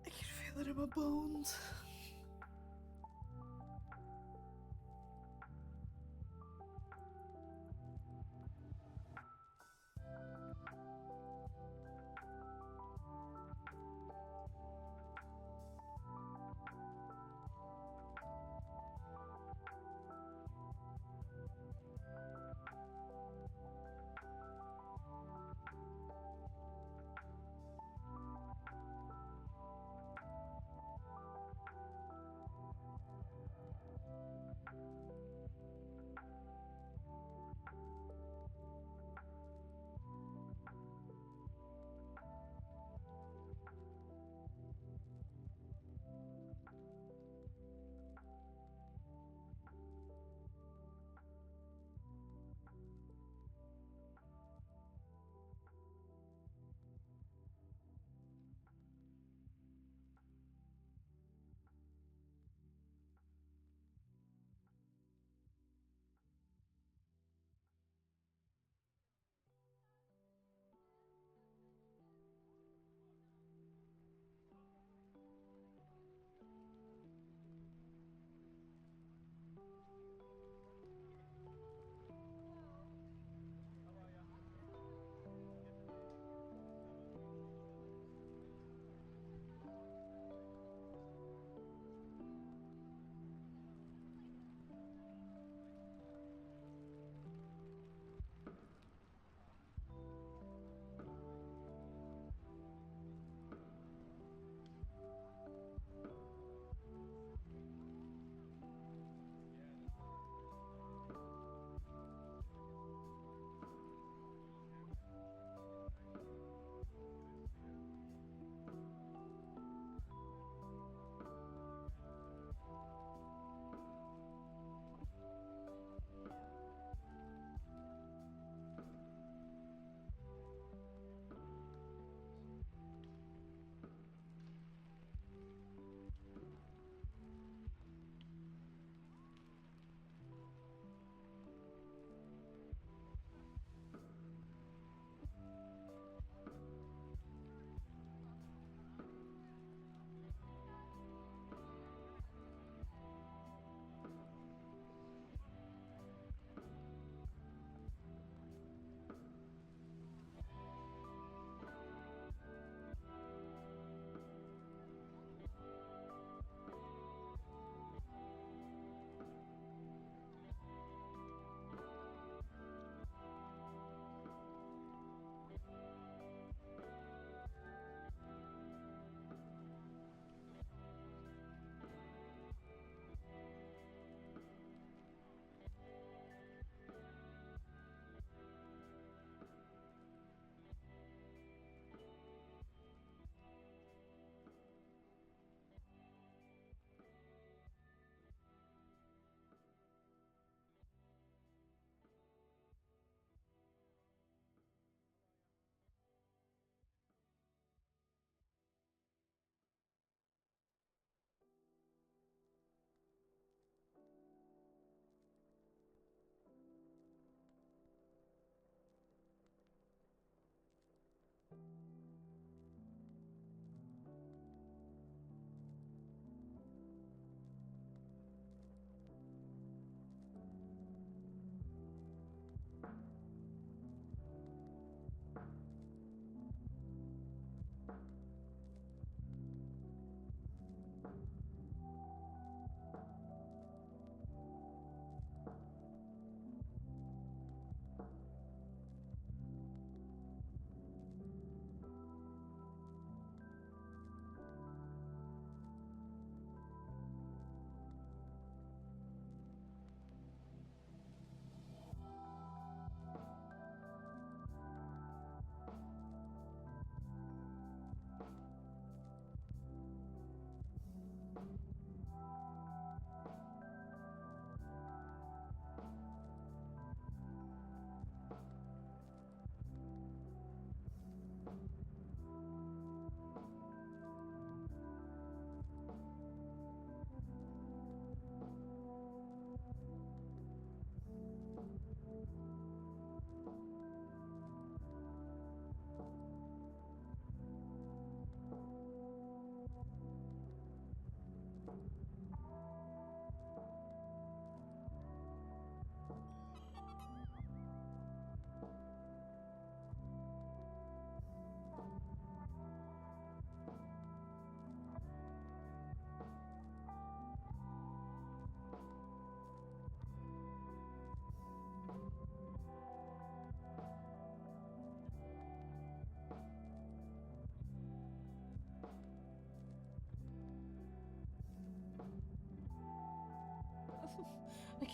I can feel it in my bones.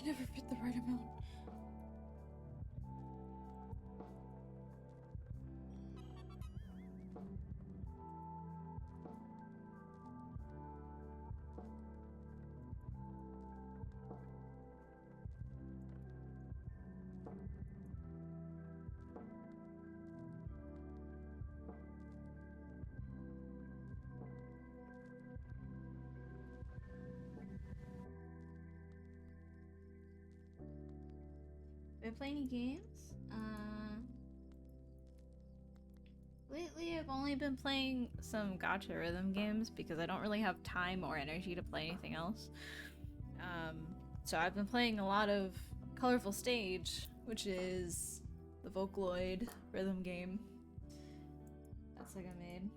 can never fit the right amount. Been playing any games? Lately I've only been playing some gacha rhythm games because I don't really have time or energy to play anything else. So I've been playing a lot of Colorful Stage, which is the Vocaloid rhythm game that Sega made.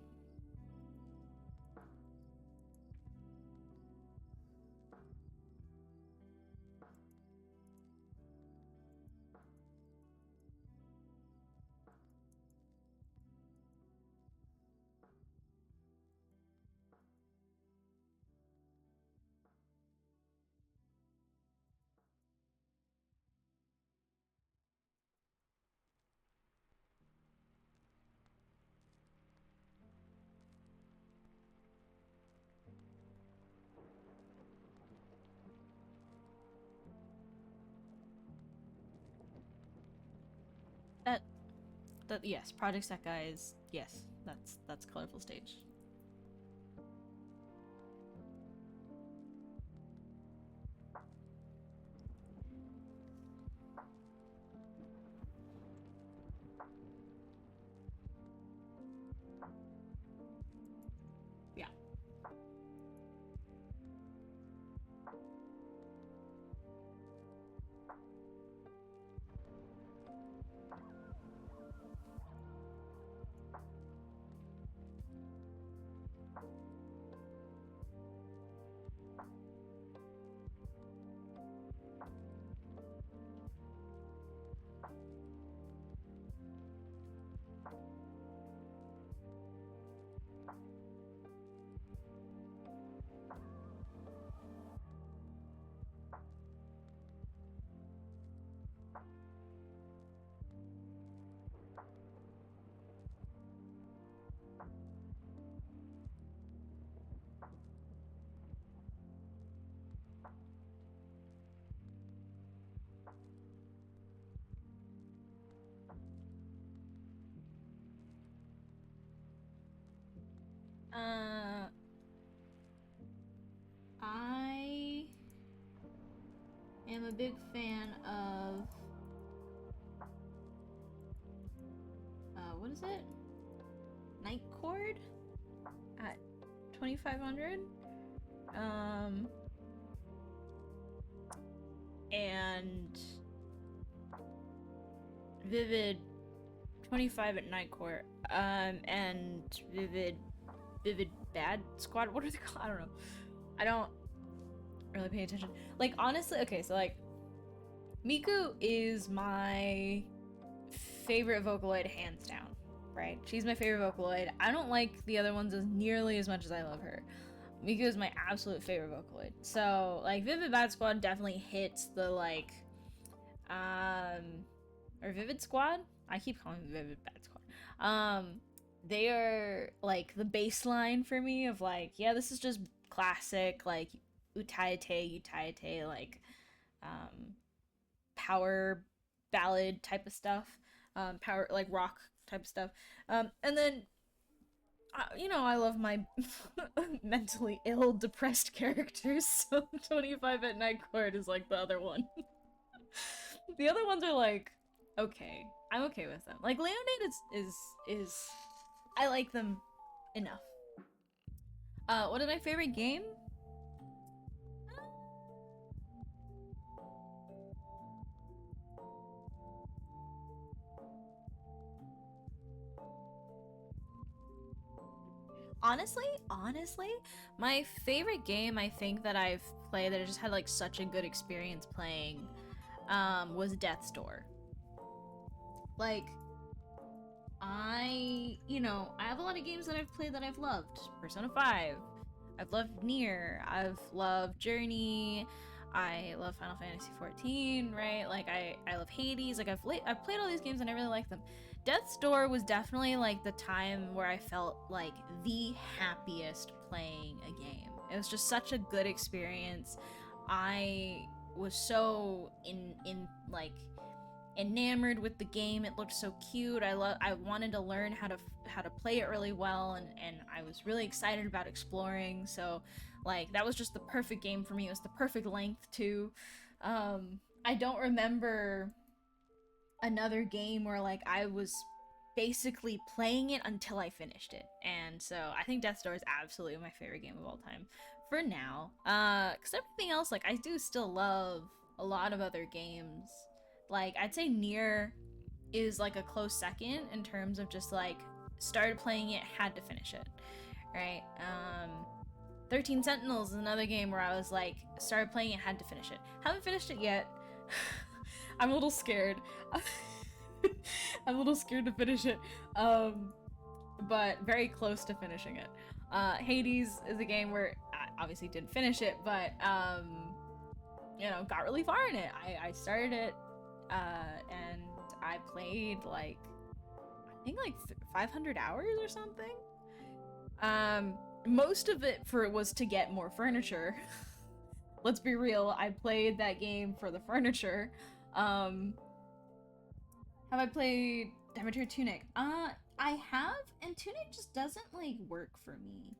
That yes, Project Sekai is yes, that's Colorful Stage. Yeah. Uh, I am a big fan of what is it? Night Chord at 2500. And Vivid 25 at Night Court. And Vivid Bad Squad. What are they called? I don't know. I don't really pay attention. Like, honestly, okay, so like Miku is my favorite Vocaloid hands down, right? She's my favorite Vocaloid. I don't like the other ones as nearly as much as I love her. Miku is my absolute favorite Vocaloid. So, like, Vivid Bad Squad definitely hits the, like, or Vivid Squad? I keep calling them Vivid Bad Squad. They are, like, the baseline for me of, like, yeah, this is just classic, like, utayate, like, power ballad type of stuff. Power, like, rock type of stuff. And then you know, I love my mentally ill, depressed characters, so 25 at Night Court is like the other one. The other ones are like, okay. I'm okay with them. Like, Leonade is I like them enough. What is my favorite game? Honestly, my favorite game I think that I've played that I just had like such a good experience playing was Death's Door. Like, you know, I have a lot of games that I've played that I've loved. Persona 5. I've loved Nier. I've loved Journey. I love Final Fantasy 14, right? Like I love Hades. Like I've played all these games and I really like them. Death's Door was definitely like the time where I felt like the happiest playing a game. It was just such a good experience. I was so in like enamored with the game. It looked so cute. I wanted to learn how to play it really well, and I was really excited about exploring. So like that was just the perfect game for me. It was the perfect length too. I don't remember another game where like I was basically playing it until I finished it. And so I think Death's Door is absolutely my favorite game of all time for now. Cuz everything else, like I do still love a lot of other games. Like I'd say Nier is like a close second in terms of just like started playing it, had to finish it. Right? 13 Sentinels is another game where I was like started playing it, had to finish it. Haven't finished it yet. I'm a little scared. I'm a little scared to finish it. But very close to finishing it. Hades is a game where I obviously didn't finish it, but you know, got really far in it. I started it, and I played like I think like 500 hours or something. Most of it was to get more furniture. Let's be real, I played that game for the furniture. Have I played Demeter Tunic? I have, and Tunic just doesn't like work for me.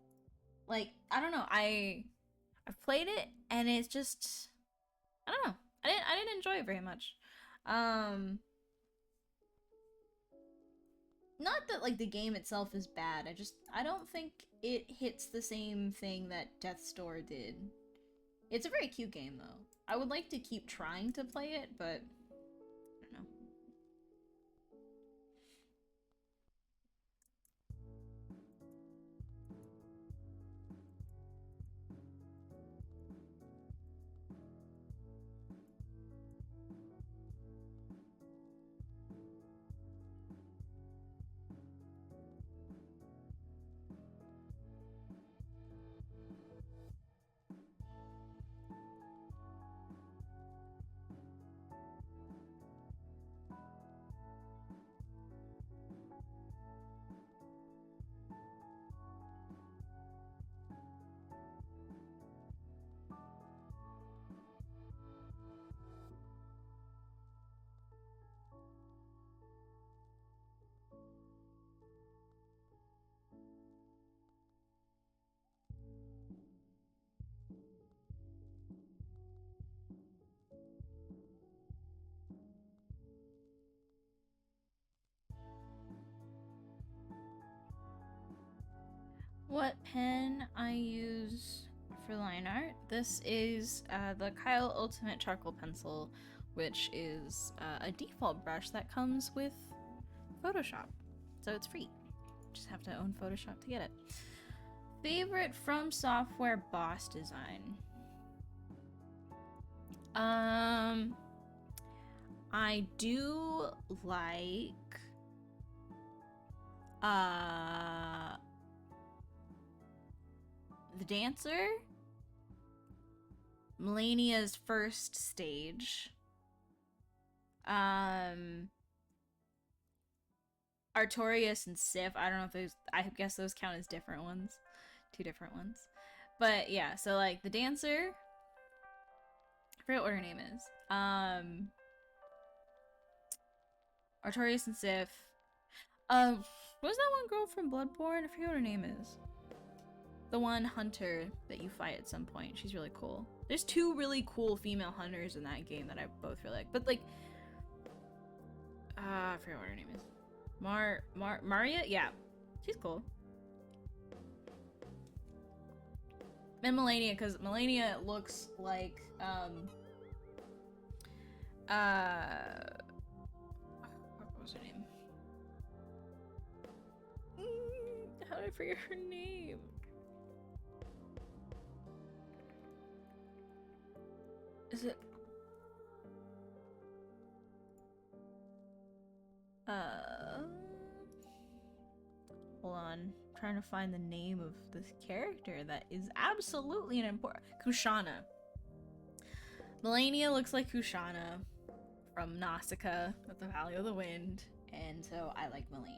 Like, I don't know, I've played it and it's just I don't know. I didn't enjoy it very much. Not that like the game itself is bad. I don't think it hits the same thing that Death's Door did. It's a very cute game though. I would like to keep trying to play it, but I don't know. What pen I use for line art? This is the Kyle Ultimate Charcoal Pencil, which is a default brush that comes with Photoshop. So it's free. Just have to own Photoshop to get it. Favorite From Software boss design? I do like the dancer, Melania's first stage, Artorias and Sif. I don't know if those, I guess those count as different ones, two different ones, but yeah. So like the dancer, I forget what her name is. Artorias and Sif. What was that one girl from Bloodborne? I forget what her name is. The one hunter that you fight at some point. She's really cool. There's two really cool female hunters in that game that I both really like. But like, I forget what her name is. Maria? Yeah, she's cool. And Melania, because Melania looks like what was her name? How did I forget her name? Is it hold on, I'm trying to find the name of this character that is absolutely an important Kushana. Melania looks like Kushana from Nausicaa with the Valley of the Wind, and so I like Melania.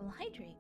We'll hydrate.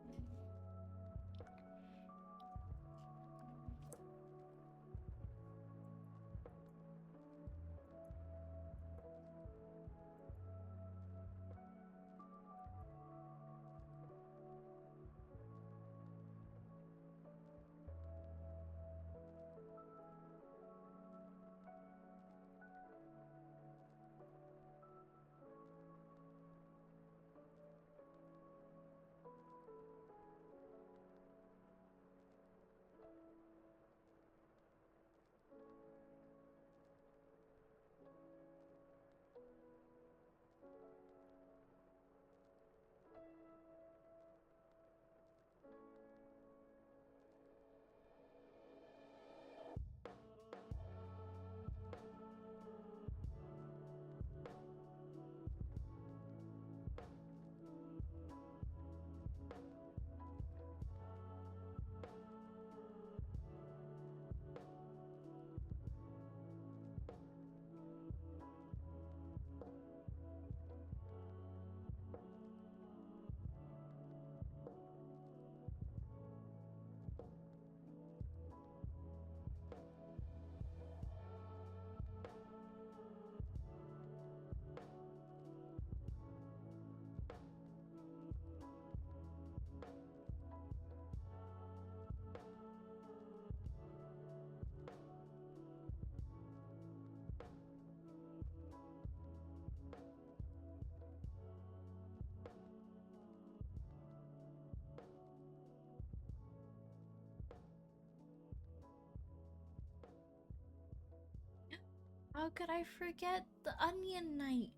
How could I forget the Onion Knight?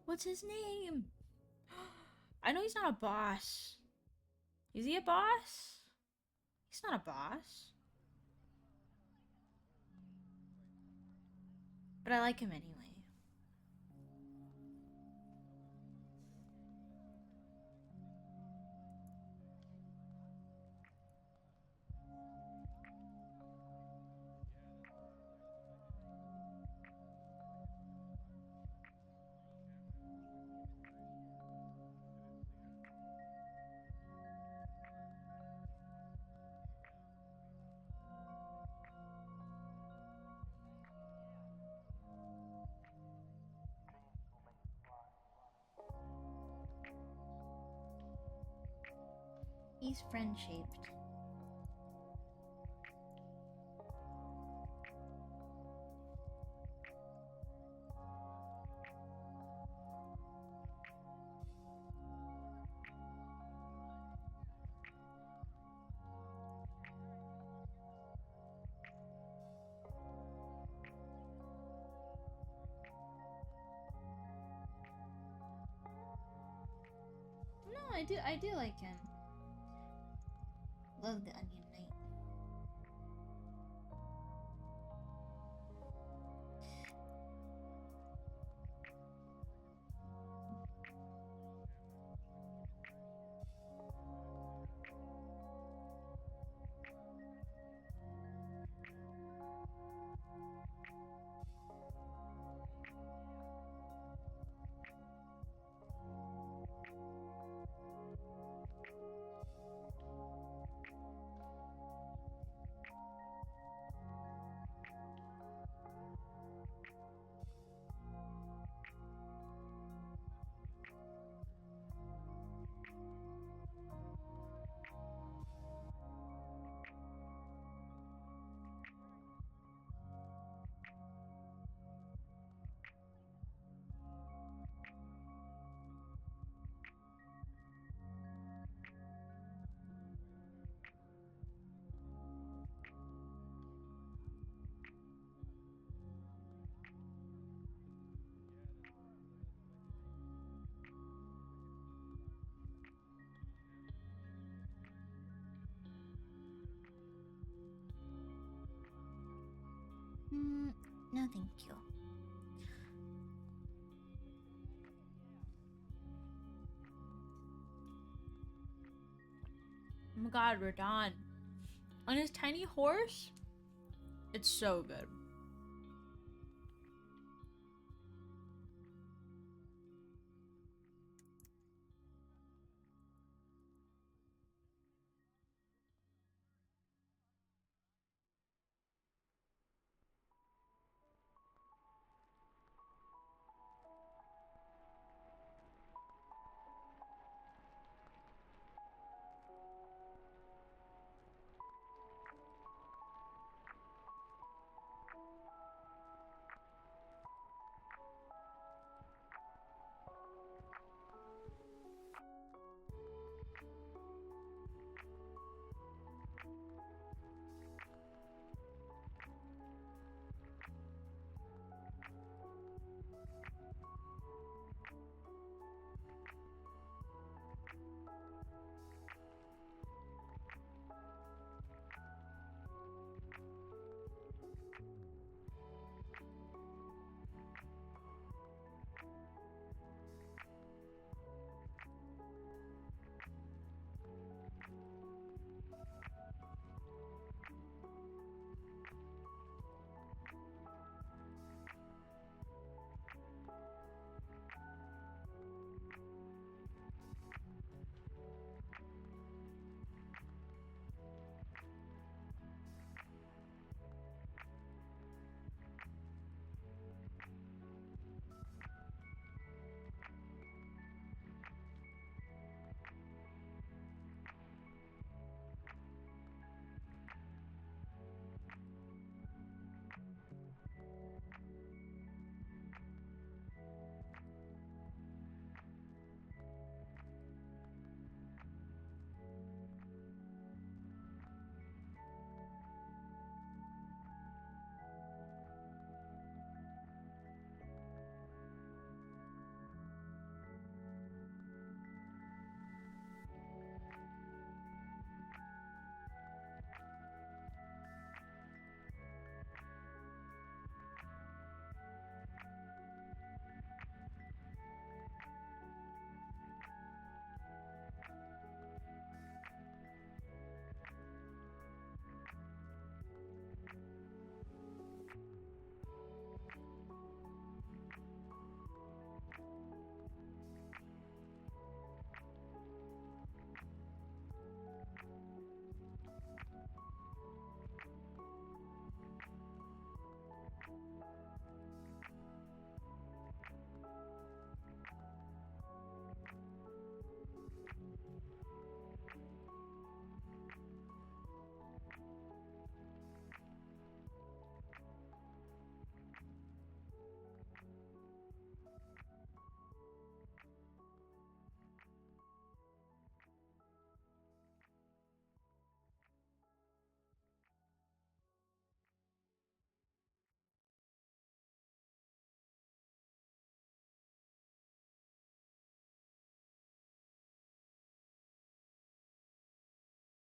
What's his name? I know he's not a boss. Is he a boss? He's not a boss. But I like him anyway. He's friend shaped. No, I do like him. Love the Onion Knight. No thank you. Oh my god, Radahn. On his tiny horse? It's so good.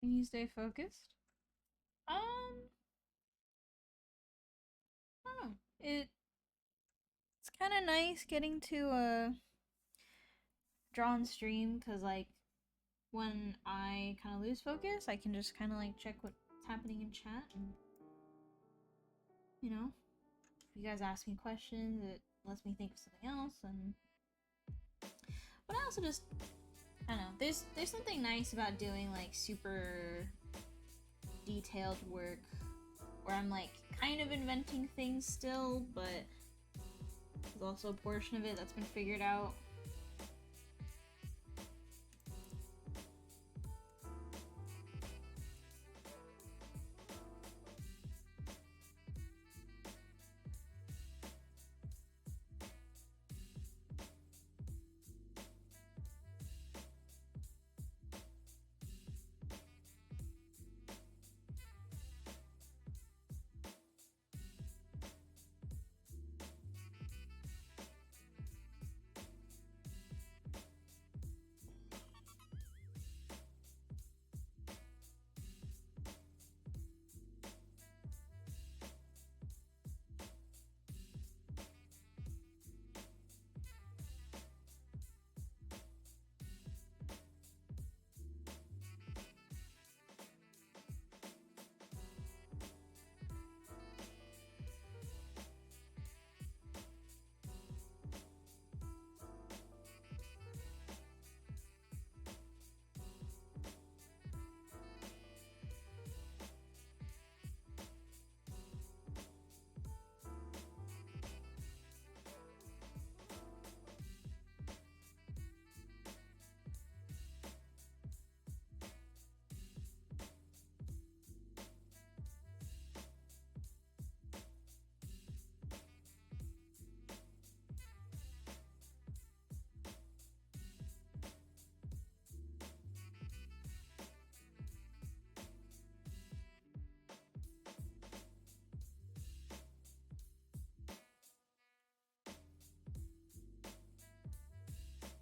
Helping you stay focused? Oh, it's kind of nice getting to draw and stream because like when I kind of lose focus, I can just kind of like check what's happening in chat and you know, if you guys ask me questions, it lets me think of something else and but I also just I don't know, there's something nice about doing like super detailed work where I'm like kind of inventing things still, but there's also a portion of it that's been figured out.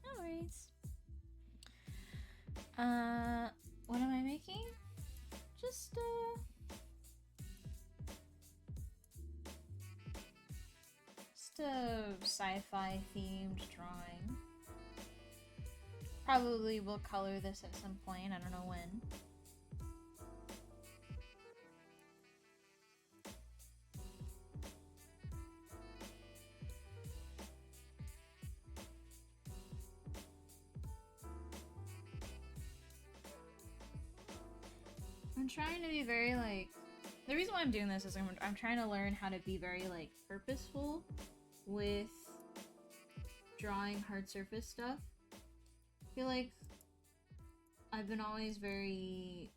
No worries. What am I making? Just a sci-fi themed drawing. Probably will color this at some point, I don't know when. I'm trying to be very like the reason why I'm doing this is I'm trying to learn how to be very like purposeful with drawing hard surface stuff. I feel like I've been always very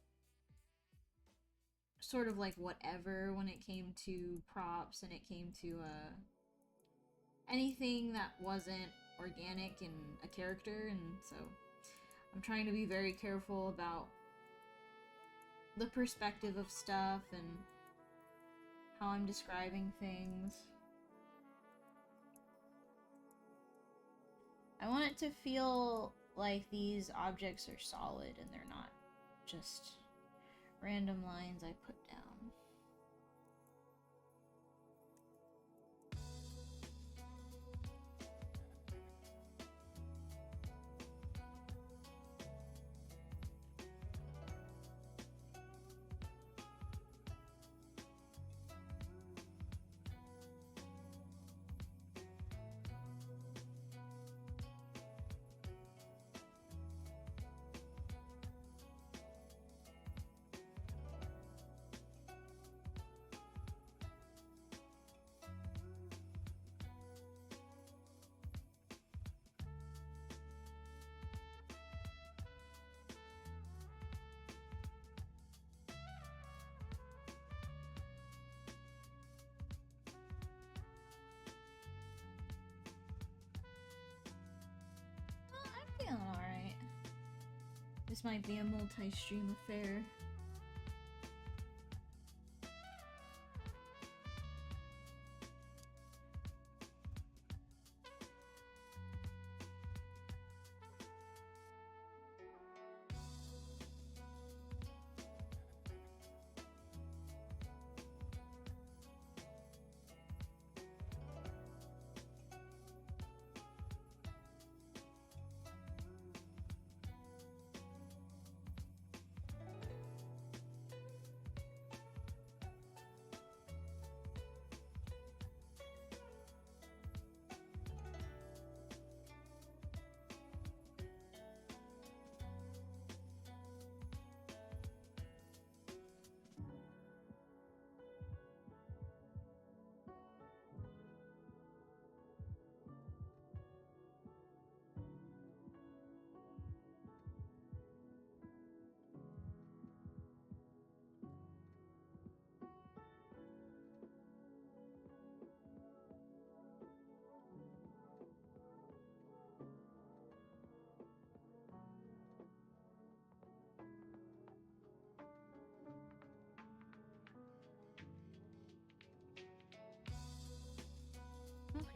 sort of like whatever when it came to props and it came to anything that wasn't organic in a character, and so I'm trying to be very careful about the perspective of stuff and how I'm describing things. I want it to feel like these objects are solid and they're not just random lines I put down. Feeling alright. This might be a multi-stream affair.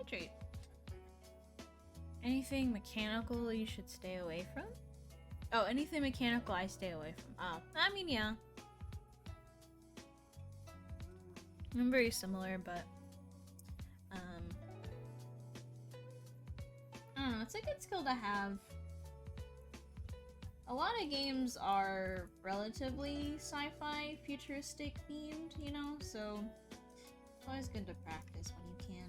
hydrate. Anything mechanical you should stay away from? Oh, anything mechanical I stay away from. Oh, I mean, yeah. I'm very similar, but I don't know, it's a good skill to have. A lot of games are relatively sci-fi, futuristic themed, you know, so it's always good to practice when you can.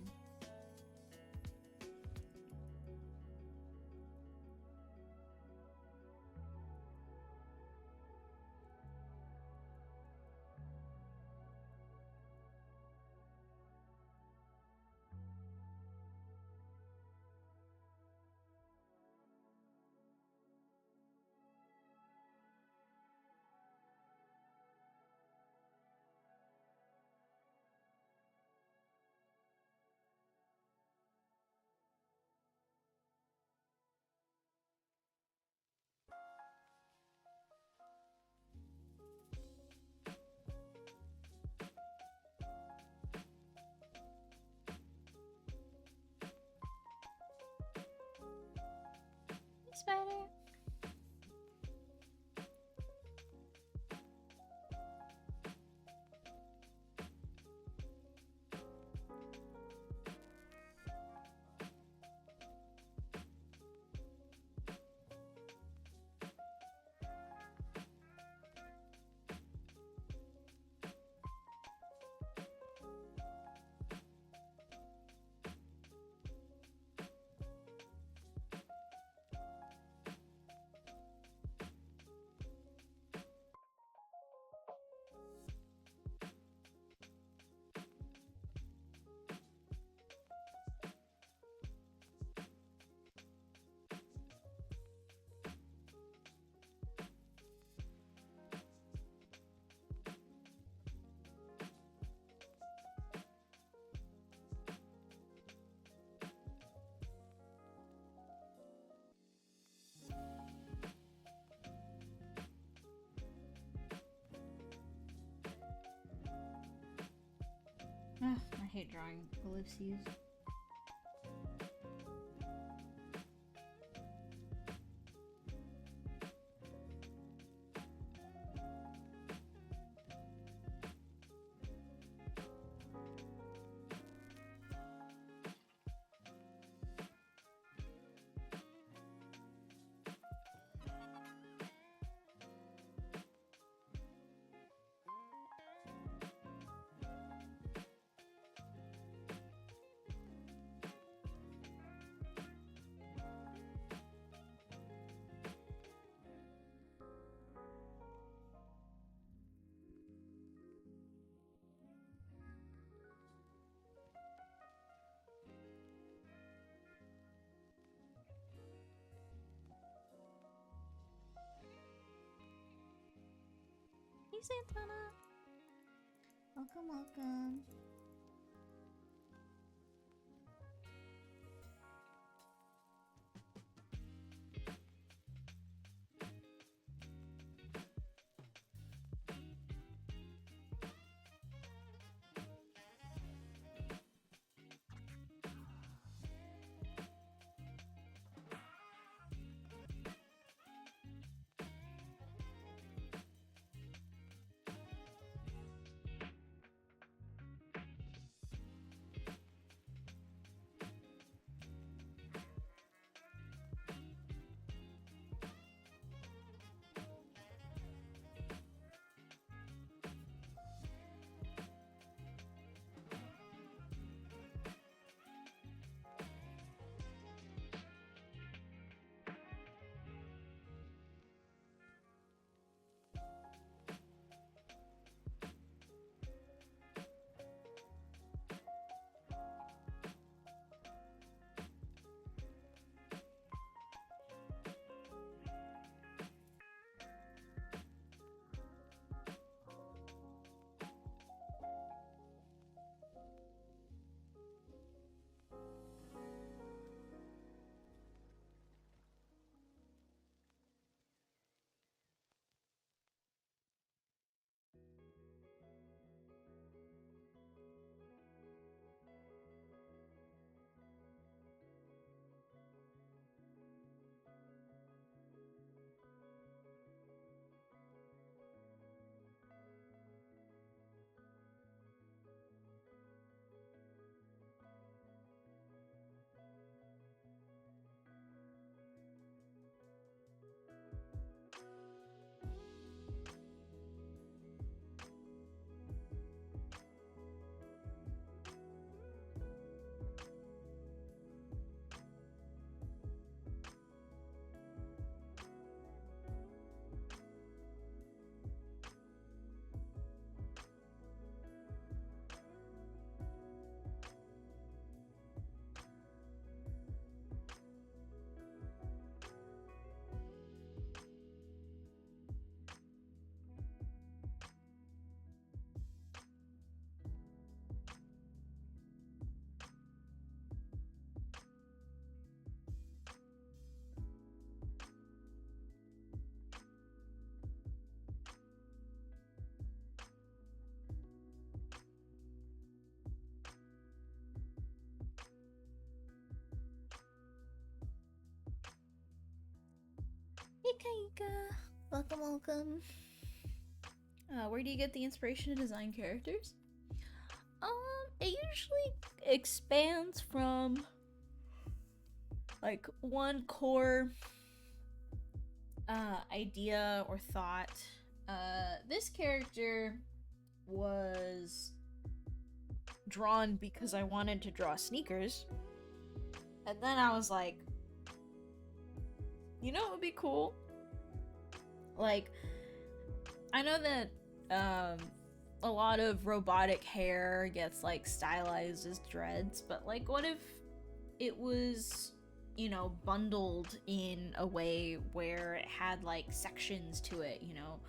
Spider. Ugh, I hate drawing ellipses. Hey, Santana. Welcome, welcome. Mika. Welcome, welcome. Where do you get the inspiration to design characters? It usually expands from like one core idea or thought. This character was drawn because I wanted to draw sneakers. And then I was like, you know, it would be cool. Like, I know that a lot of robotic hair gets like stylized as dreads, but like, what if it was, you know, bundled in a way where it had like sections to it, you know?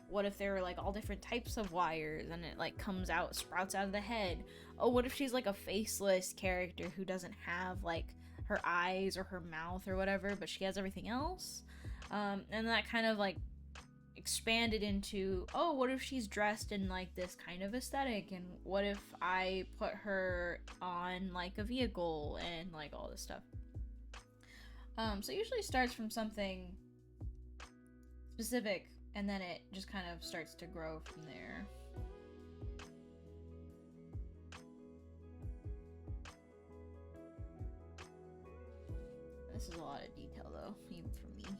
What if there were like all different types of wires and it like comes out, sprouts out of the head? Oh, what if she's like a faceless character who doesn't have like her eyes or her mouth or whatever, but she has everything else? And that kind of like expanded into, oh, what if she's dressed in like this kind of aesthetic, and what if I put her on like a vehicle and like all this stuff. So it usually starts from something specific and then it just kind of starts to grow from there. This is a lot of detail though, even for me.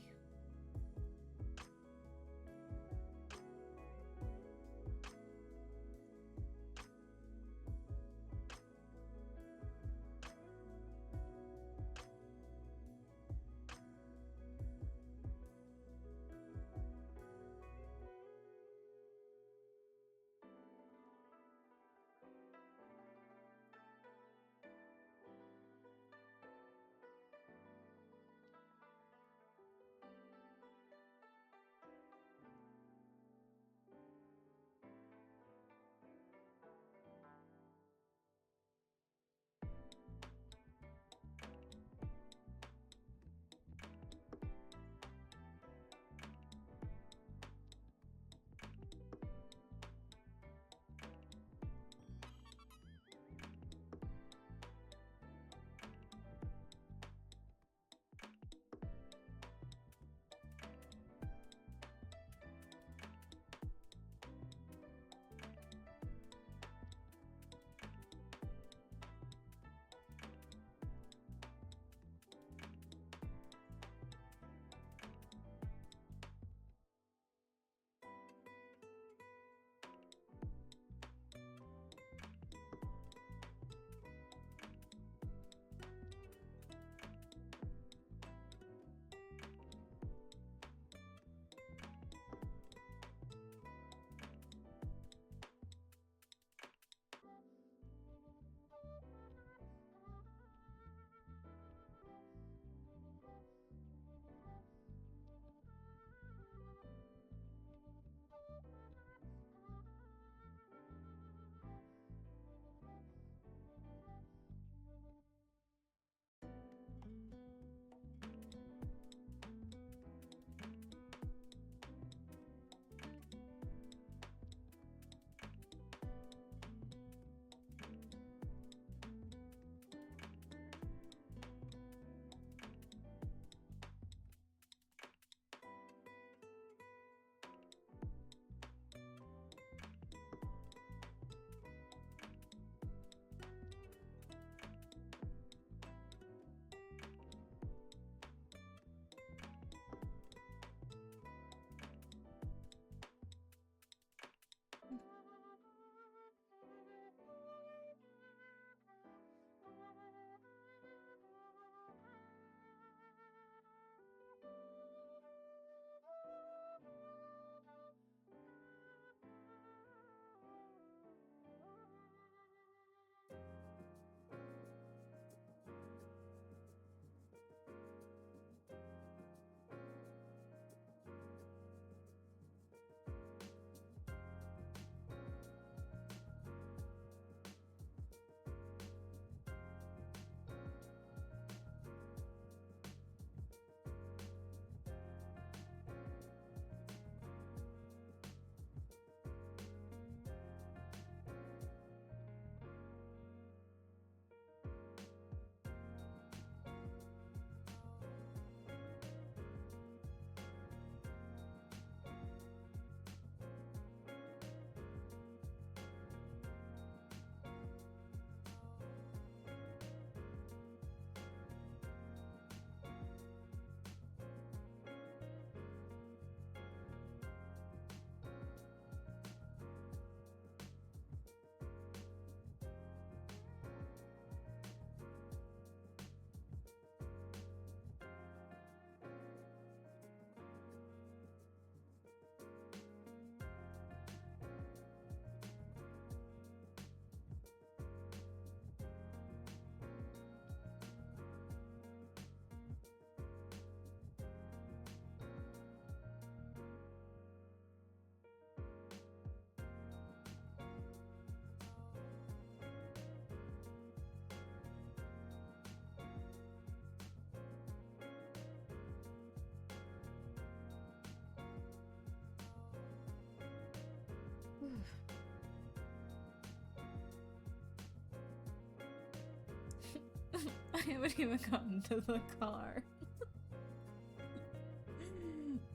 I haven't even gotten to the car.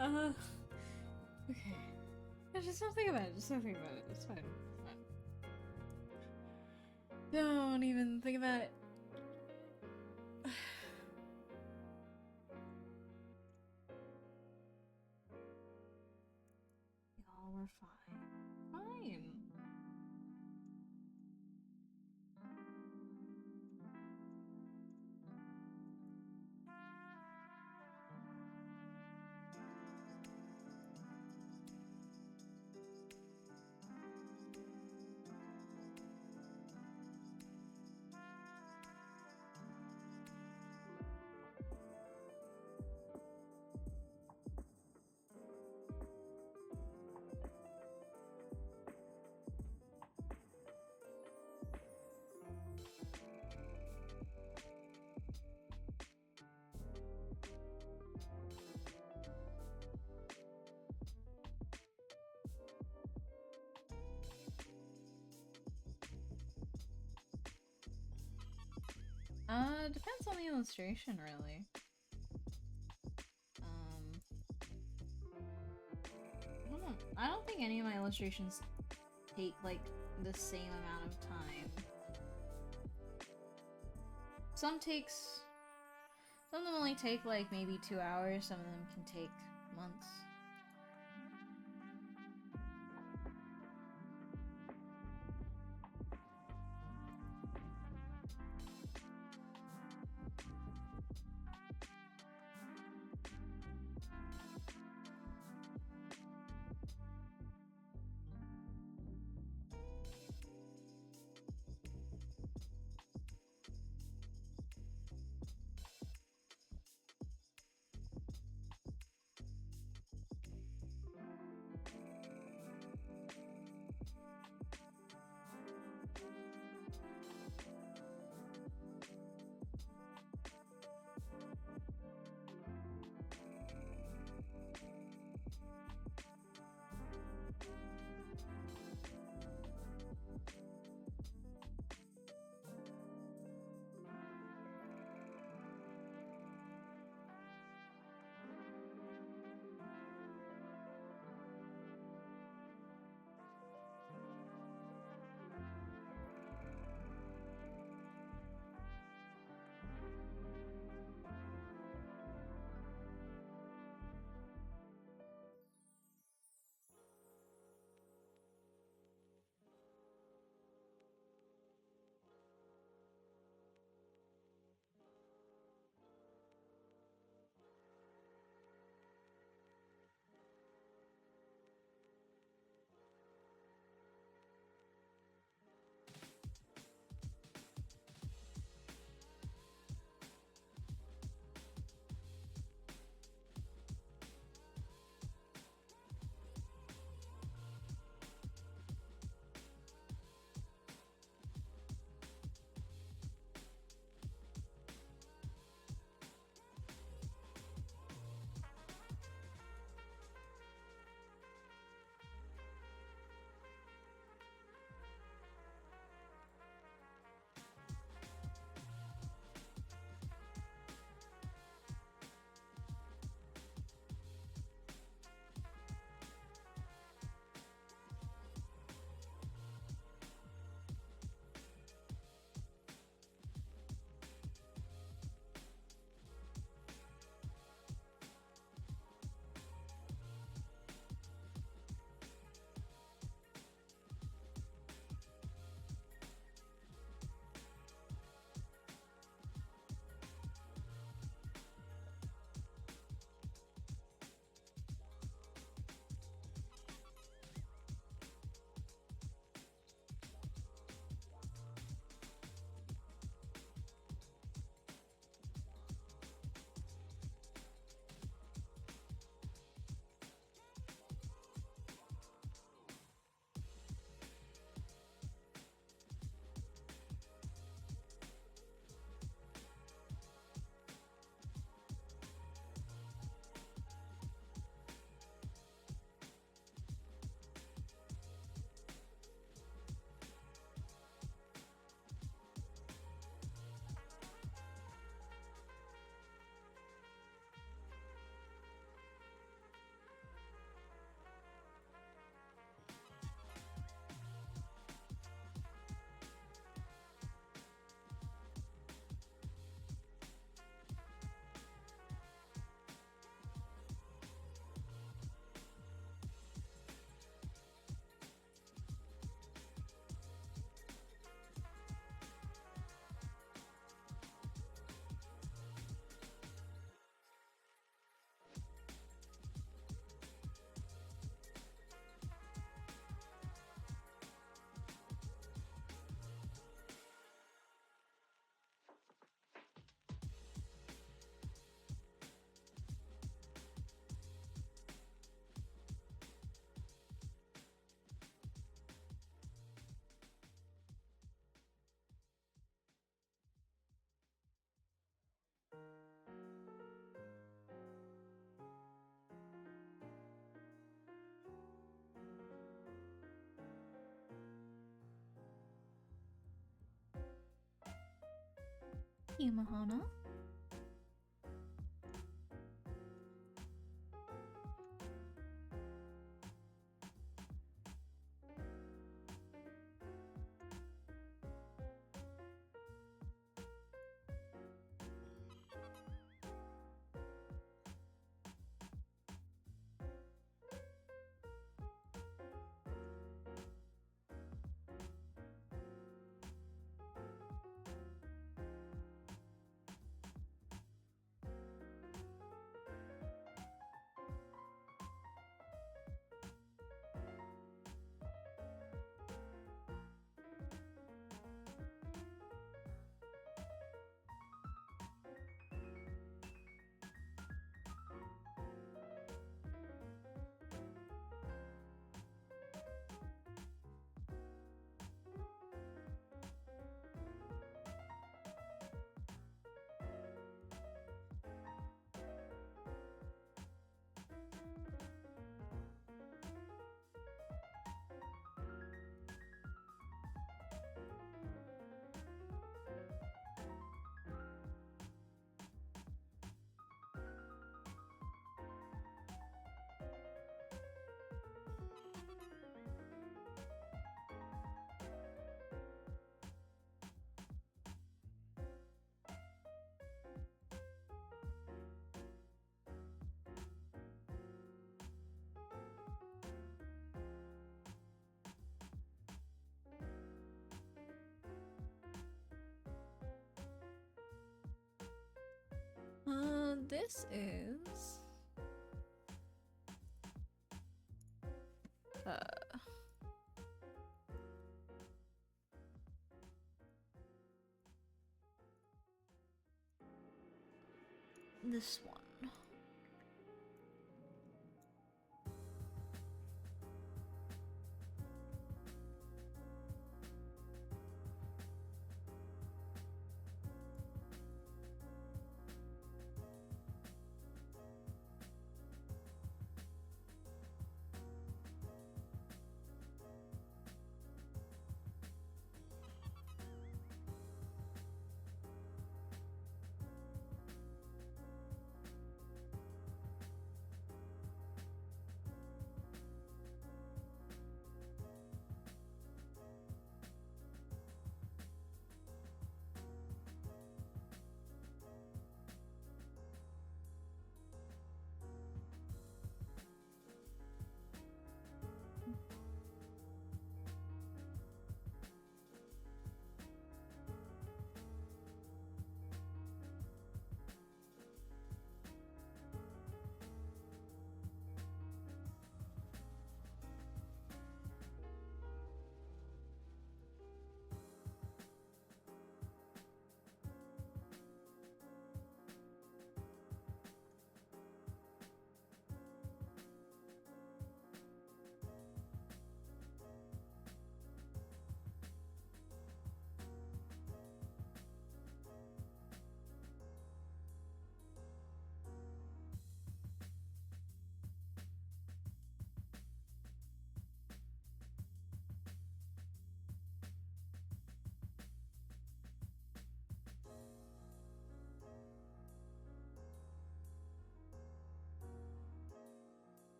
Okay. Just don't think about it. Just don't think about it. It's fine. It's fine. Don't even think about it. Y'all, we're fine. Fine. Depends on the illustration, really. I don't think any of my illustrations take, like, the same amount of time. Some of them only take, like, maybe 2 hours, some of them can take months. you, Mahana. This is this one.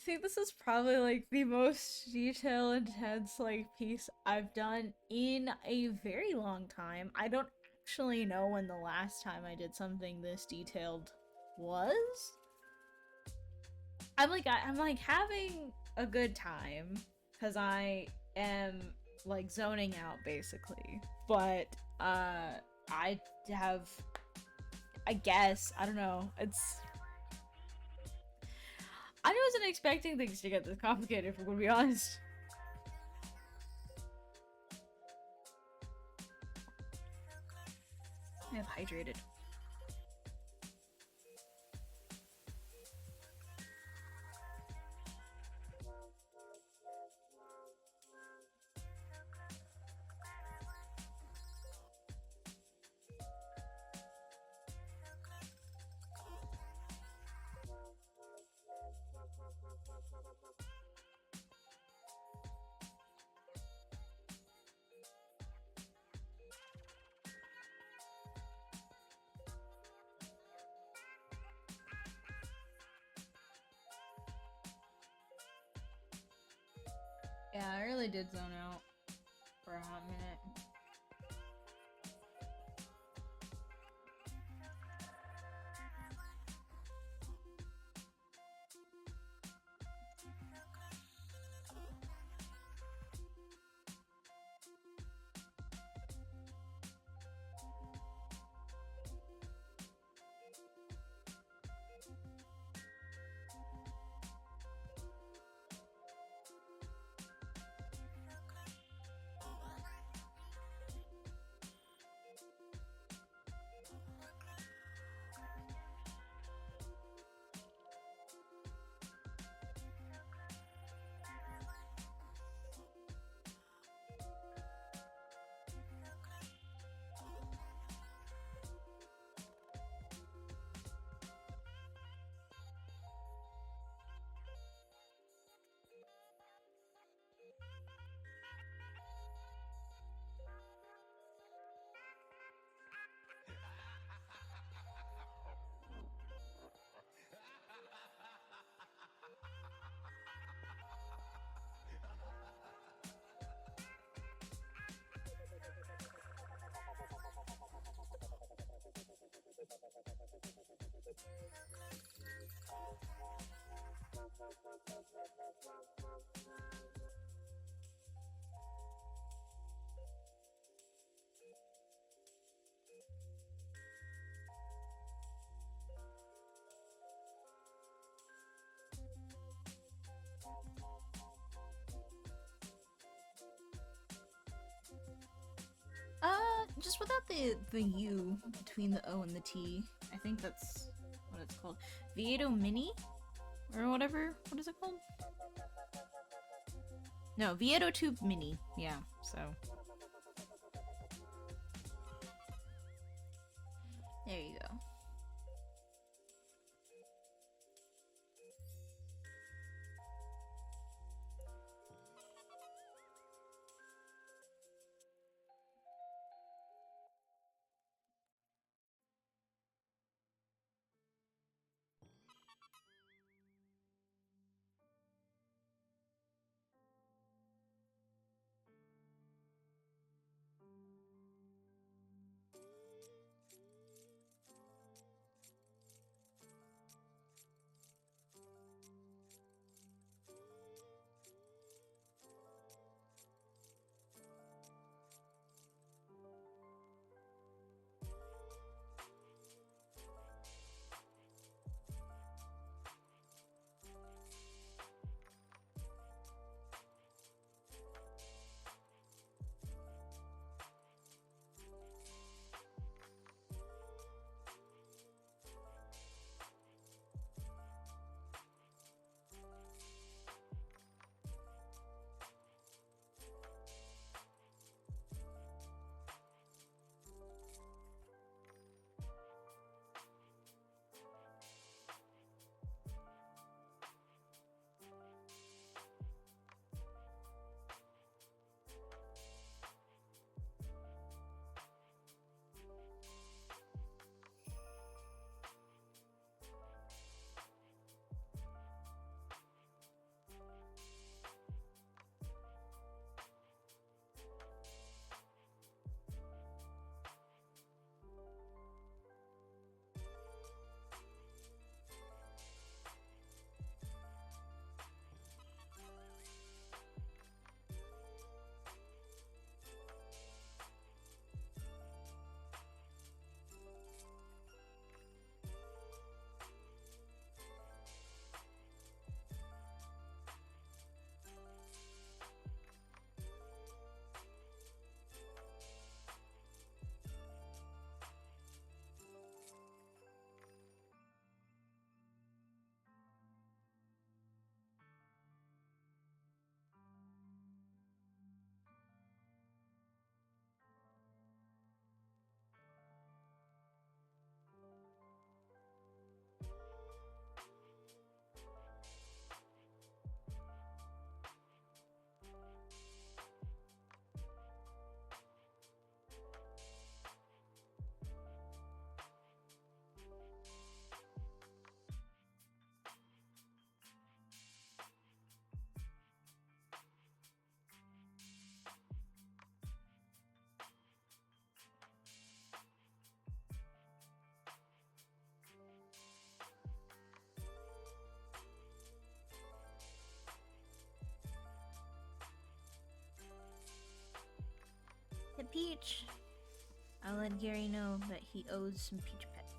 think this is probably like the most detail intense like piece I've done in a very long time. I don't actually know when the last time I did something this detailed was. I'm like having a good time because I am like zoning out basically. But I have, I guess, I don't know. I wasn't expecting things to get this complicated, if we're gonna be honest. I have hydrated. Yeah, I really did zone out for a hot minute. Just without the U between the O and the T. I think that's what it's called. Vieto Mini? Or whatever. What is it called? No, Vieto Tube Mini. Yeah, so. There you go. Peach. I'll let Gary know that he owes some Peach pets.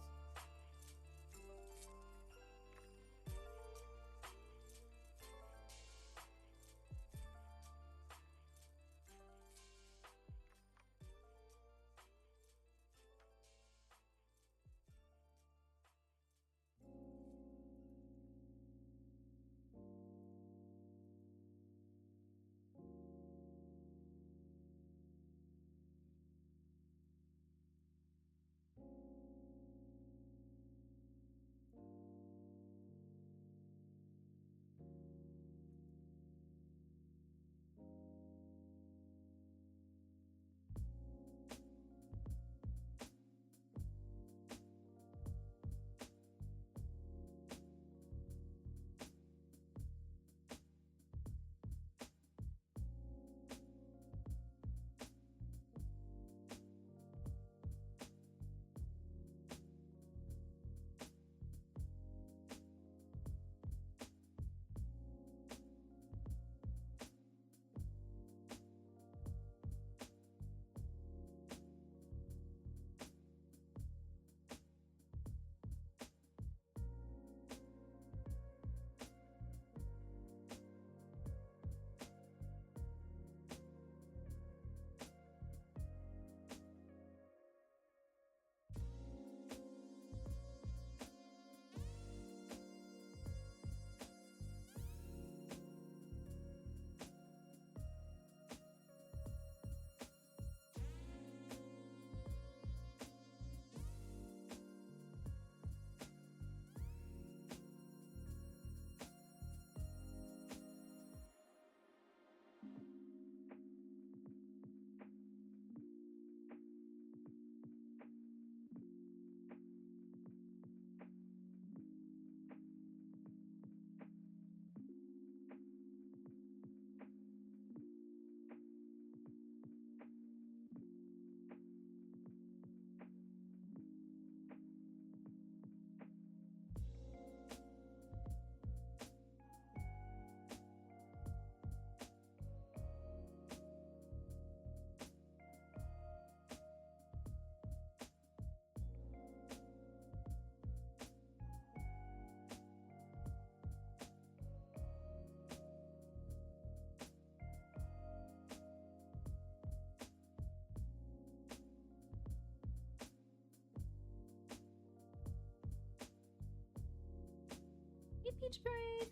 Hey, Peach Braid!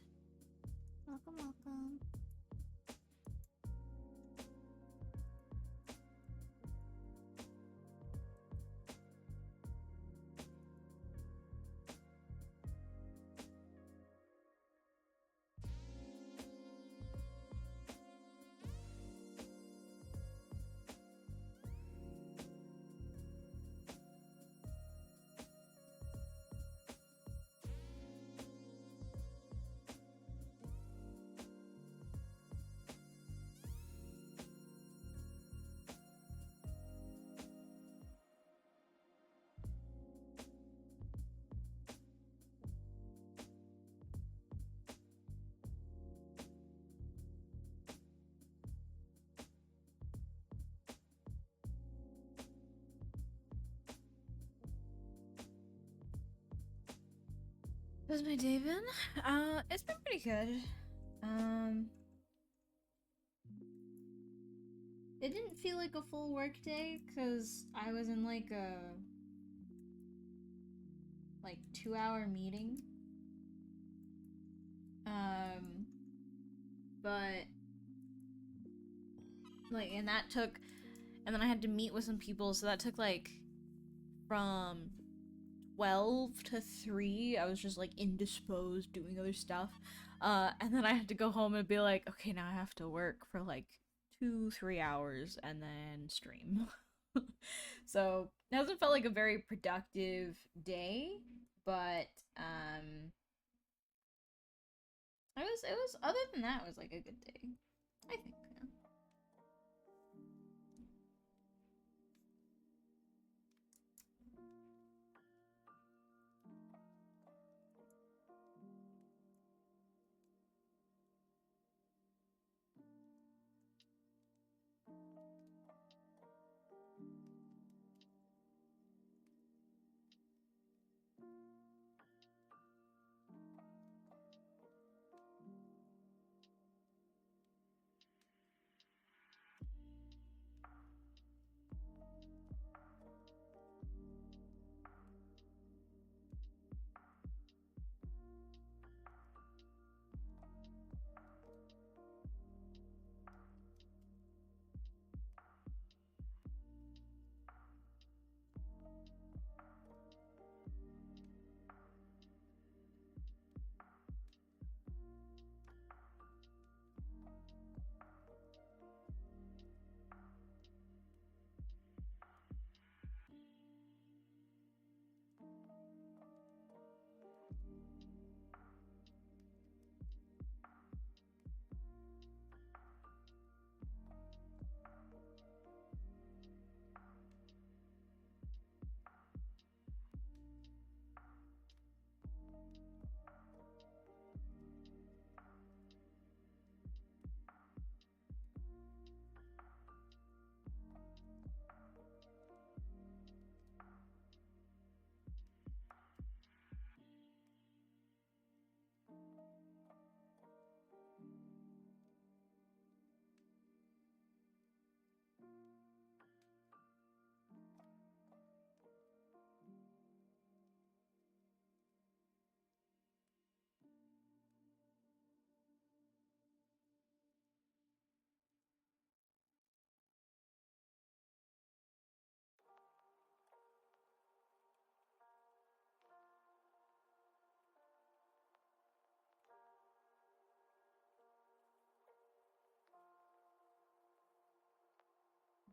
Welcome, welcome. How's my day been? It's been pretty good. It didn't feel like a full work day because I was in like a 2-hour meeting. But and that took, and then I had to meet with some people, so that took like from 12 to 3. I was just like indisposed doing other stuff. And then I had to go home and be like, okay, now I have to work for like 2-3 hours and then stream. So it hasn't felt like a very productive day, but it was other than that, it was like a good day, I think. Yeah.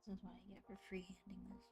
This is what I get for freehanding this.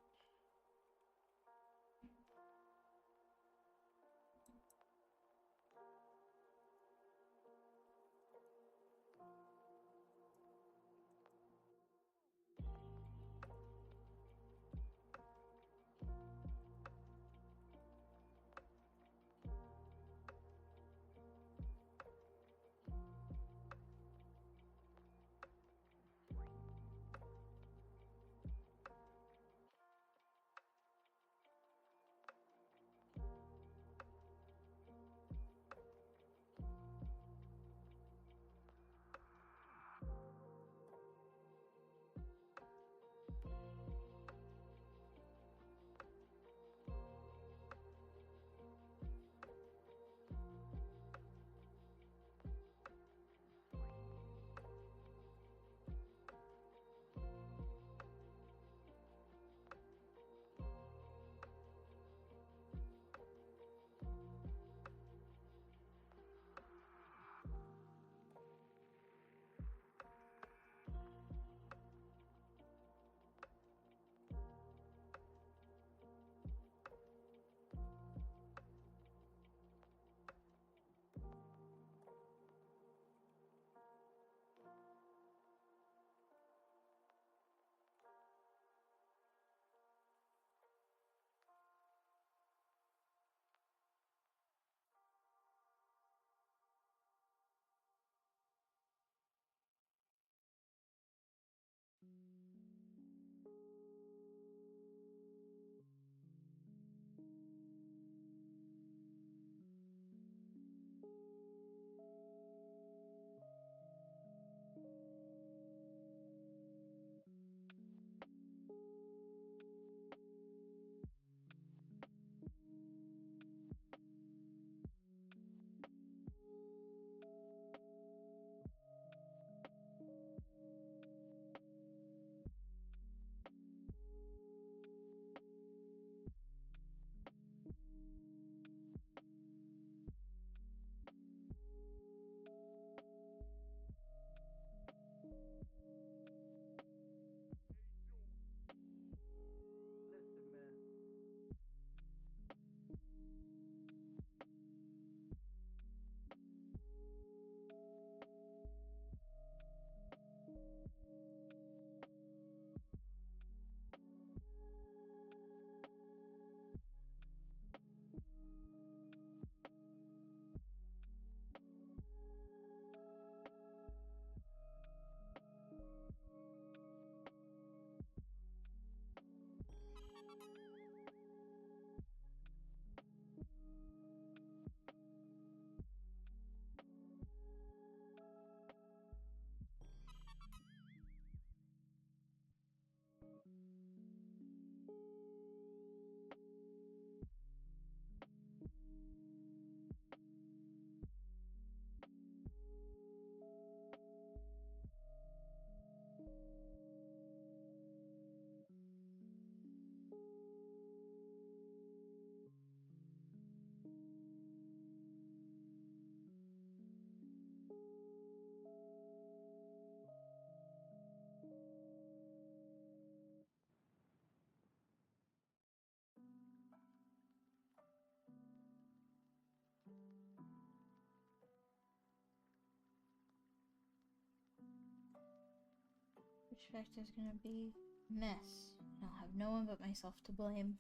Which fact is gonna be a mess. And I'll have no one but myself to blame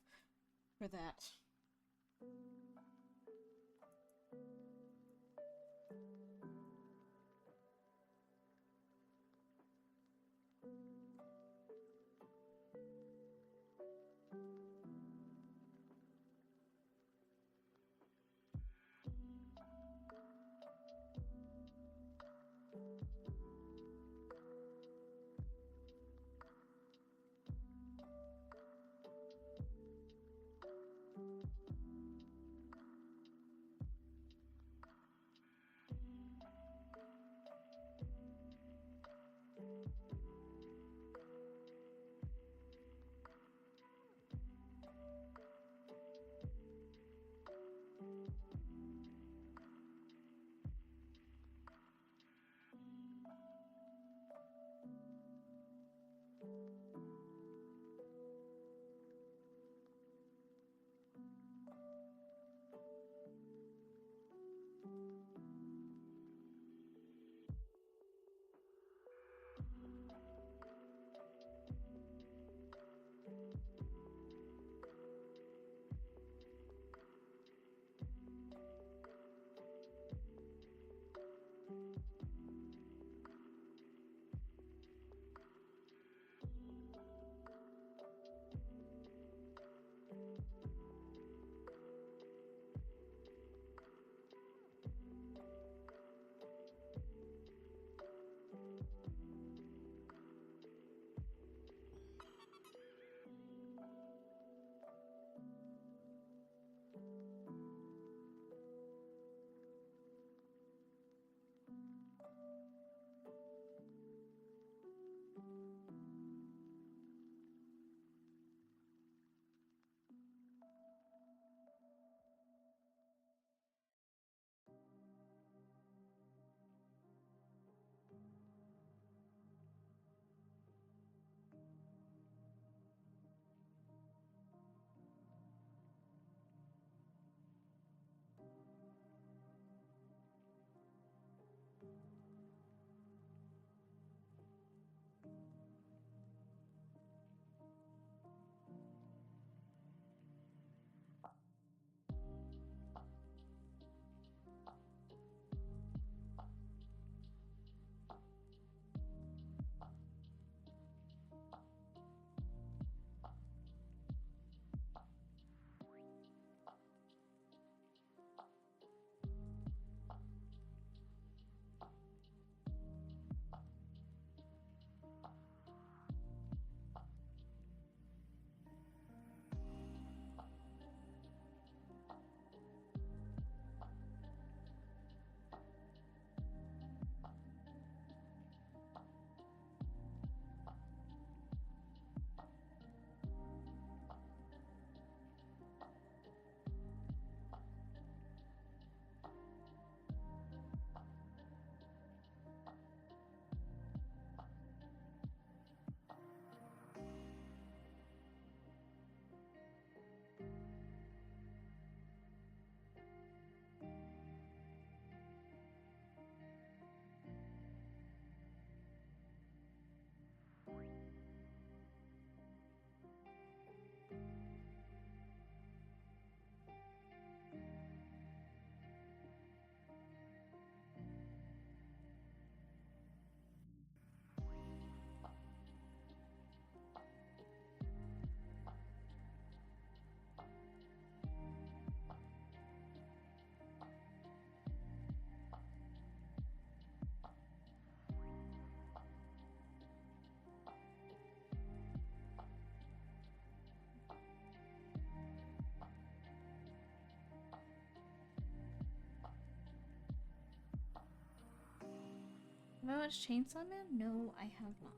for that. I watched Chainsaw Man? No, I have not.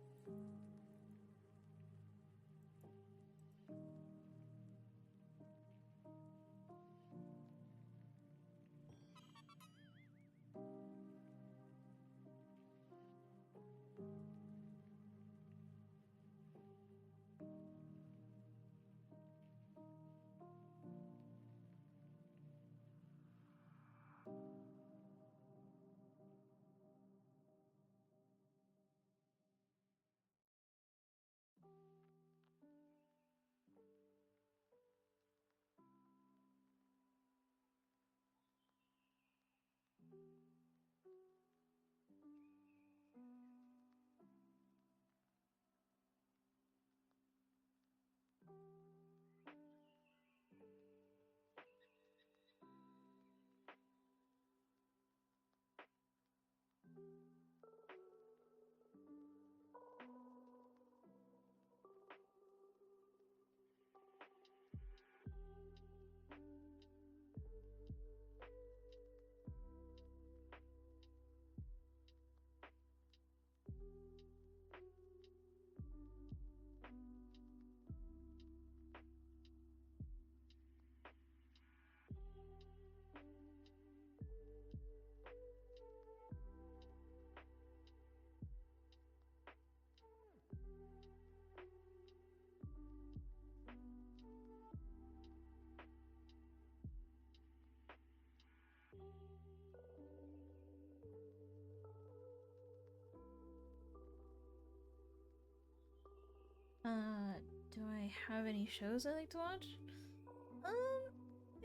Do I have any shows I like to watch?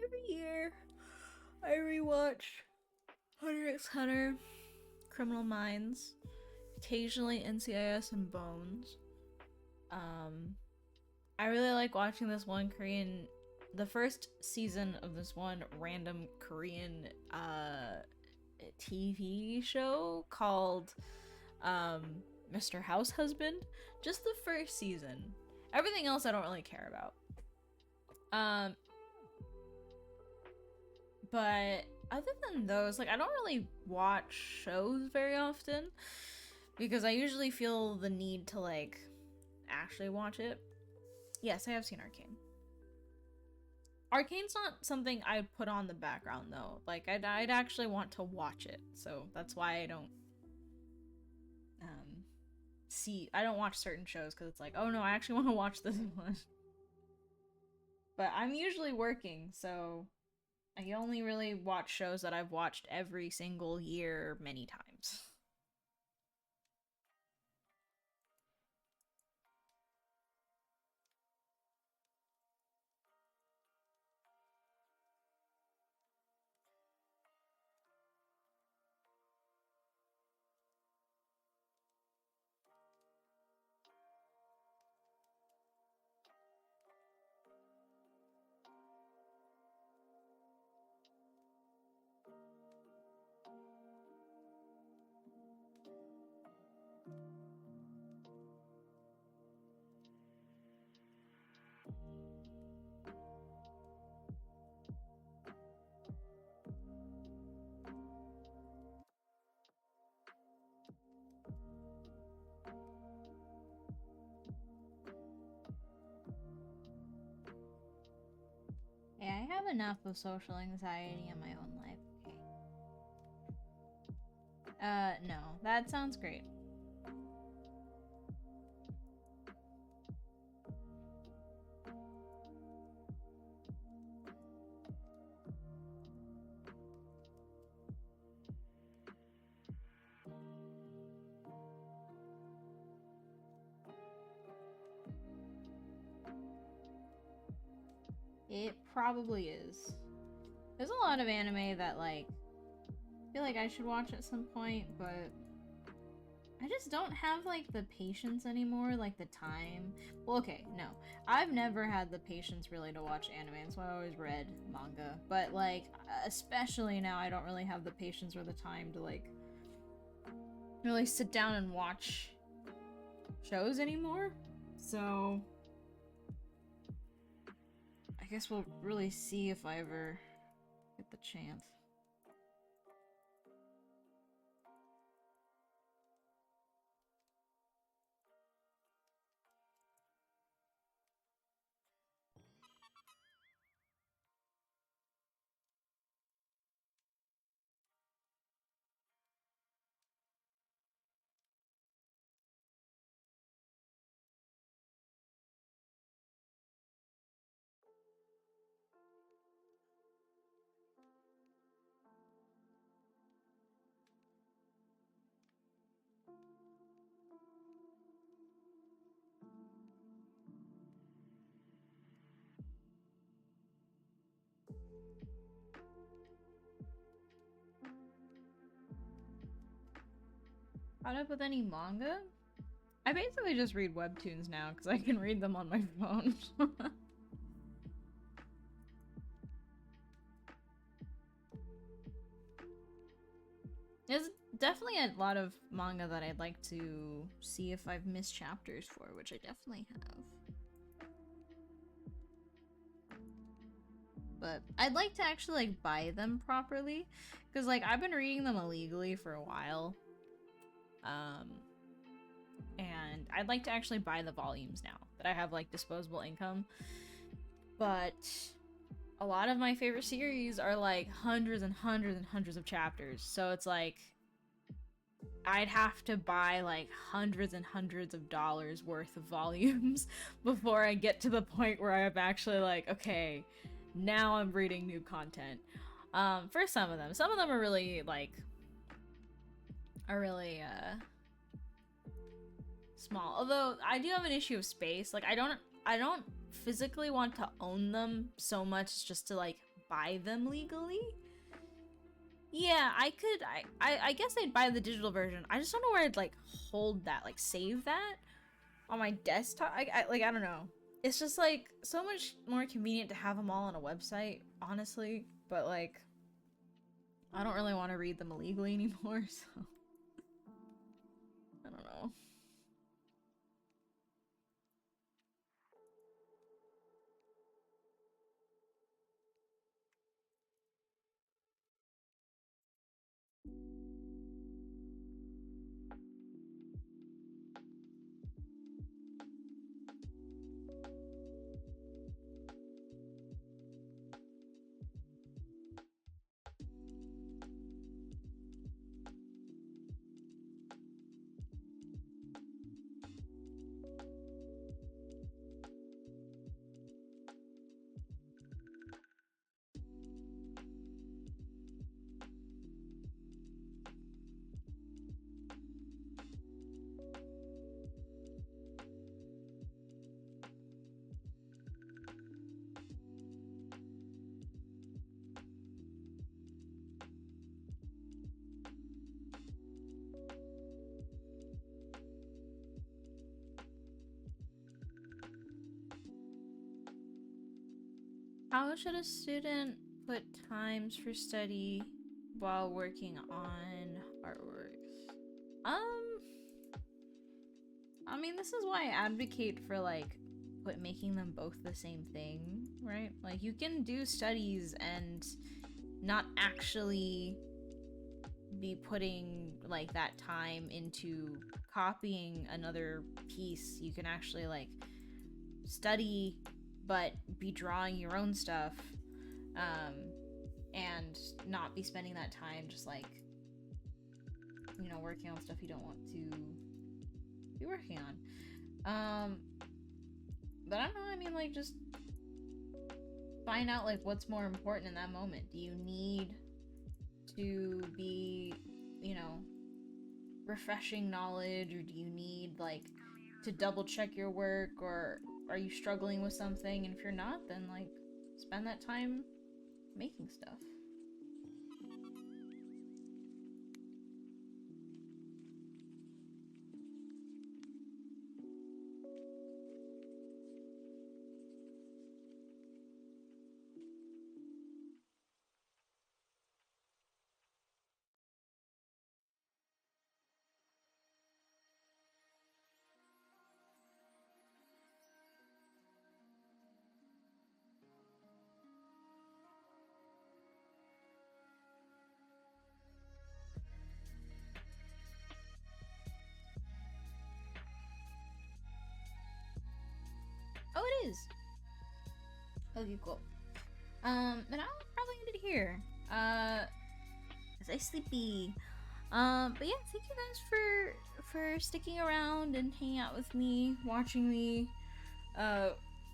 Every year I rewatch Hunter x Hunter, Criminal Minds, occasionally NCIS and Bones. I really like watching this one the first season of this one random Korean TV show called Mr. House Husband. Just the first season. Everything else I don't really care about. But other than those, like, I don't really watch shows very often because I usually feel the need to, like, actually watch it. Yes, I have seen Arcane. Arcane's not something I'd put on the background, though. Like, I'd actually want to watch it, so that's why I don't I don't watch certain shows, because it's like, oh no, I actually want to watch this one. But I'm usually working, so I only really watch shows that I've watched every single year many times. Yeah, I have enough of social anxiety in my own life. Okay. No, that sounds great. It probably is. There's a lot of anime that, like, I feel like I should watch at some point, but I just don't have, like, the patience anymore, like, the time. Well, okay, no. I've never had the patience, really, to watch anime, so I always read manga. But, like, especially now, I don't really have the patience or the time to, like, really sit down and watch shows anymore. So I guess we'll really see if I ever get the chance. caught up with any manga? I basically just read webtoons now because I can read them on my phone. There's definitely a lot of manga that I'd like to see if I've missed chapters for, which I definitely have. But I'd like to actually like buy them properly because like I've been reading them illegally for a while. And I'd like to actually buy the volumes now that I have like disposable income. But a lot of my favorite series are like hundreds and hundreds and hundreds of chapters. So it's like I'd have to buy like hundreds and hundreds of dollars worth of volumes before I get to the point where I'm actually like, okay, now I'm reading new content. For some of them are really like small. Although I do have an issue of space. Like I don't physically want to own them so much just to like buy them legally. Yeah, I guess I'd buy the digital version. I just don't know where I'd like hold that, like save that on my desktop. I don't know. It's just like so much more convenient to have them all on a website, honestly. But like, I don't really want to read them illegally anymore, so I don't know. How should a student put times for study while working on artworks? I mean, this is why I advocate for like making them both the same thing, right? Like you can do studies and not actually be putting like that time into copying another piece. You can actually like study but be drawing your own stuff, and not be spending that time just like, you know, working on stuff you don't want to be working on. But I don't know, I mean, like, just find out like what's more important in that moment. Do you need to be, you know, refreshing knowledge, or do you need like to double check your work, or are you struggling with something? And if you're not, then like spend that time making stuff. Oh, it is. Okay, cool. Then I'll probably end it here. Cause I sleepy. But yeah, thank you guys for sticking around and hanging out with me, watching me,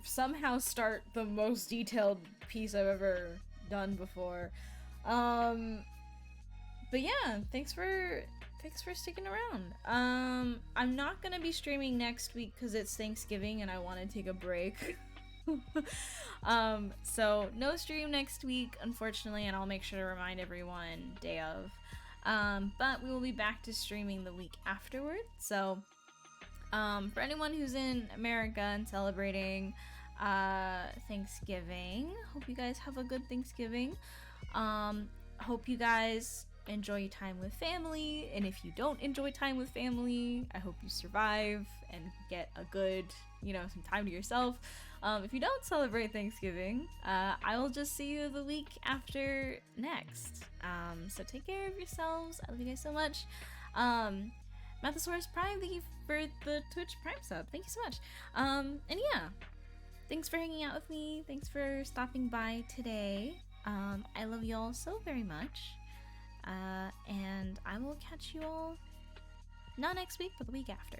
somehow start the most detailed piece I've ever done before. But yeah, thanks for sticking around. I'm not gonna be streaming next week because it's Thanksgiving and I want to take a break. So no stream next week, unfortunately, and I'll make sure to remind everyone day of. But we will be back to streaming the week afterward. So, for anyone who's in America and celebrating Thanksgiving, hope you guys have a good Thanksgiving. Hope you guys enjoy your time with family, and if you don't enjoy time with family, I hope you survive and get a good, some time to yourself. If you don't celebrate Thanksgiving, I will just see you the week after next. So take care of yourselves. I love you guys so much. Mathosaurus Prime, thank you for the Twitch Prime sub. Thank you so much. And yeah, thanks for hanging out with me. Thanks for stopping by today. I love you all so very much. And I will catch you all not next week, but the week after.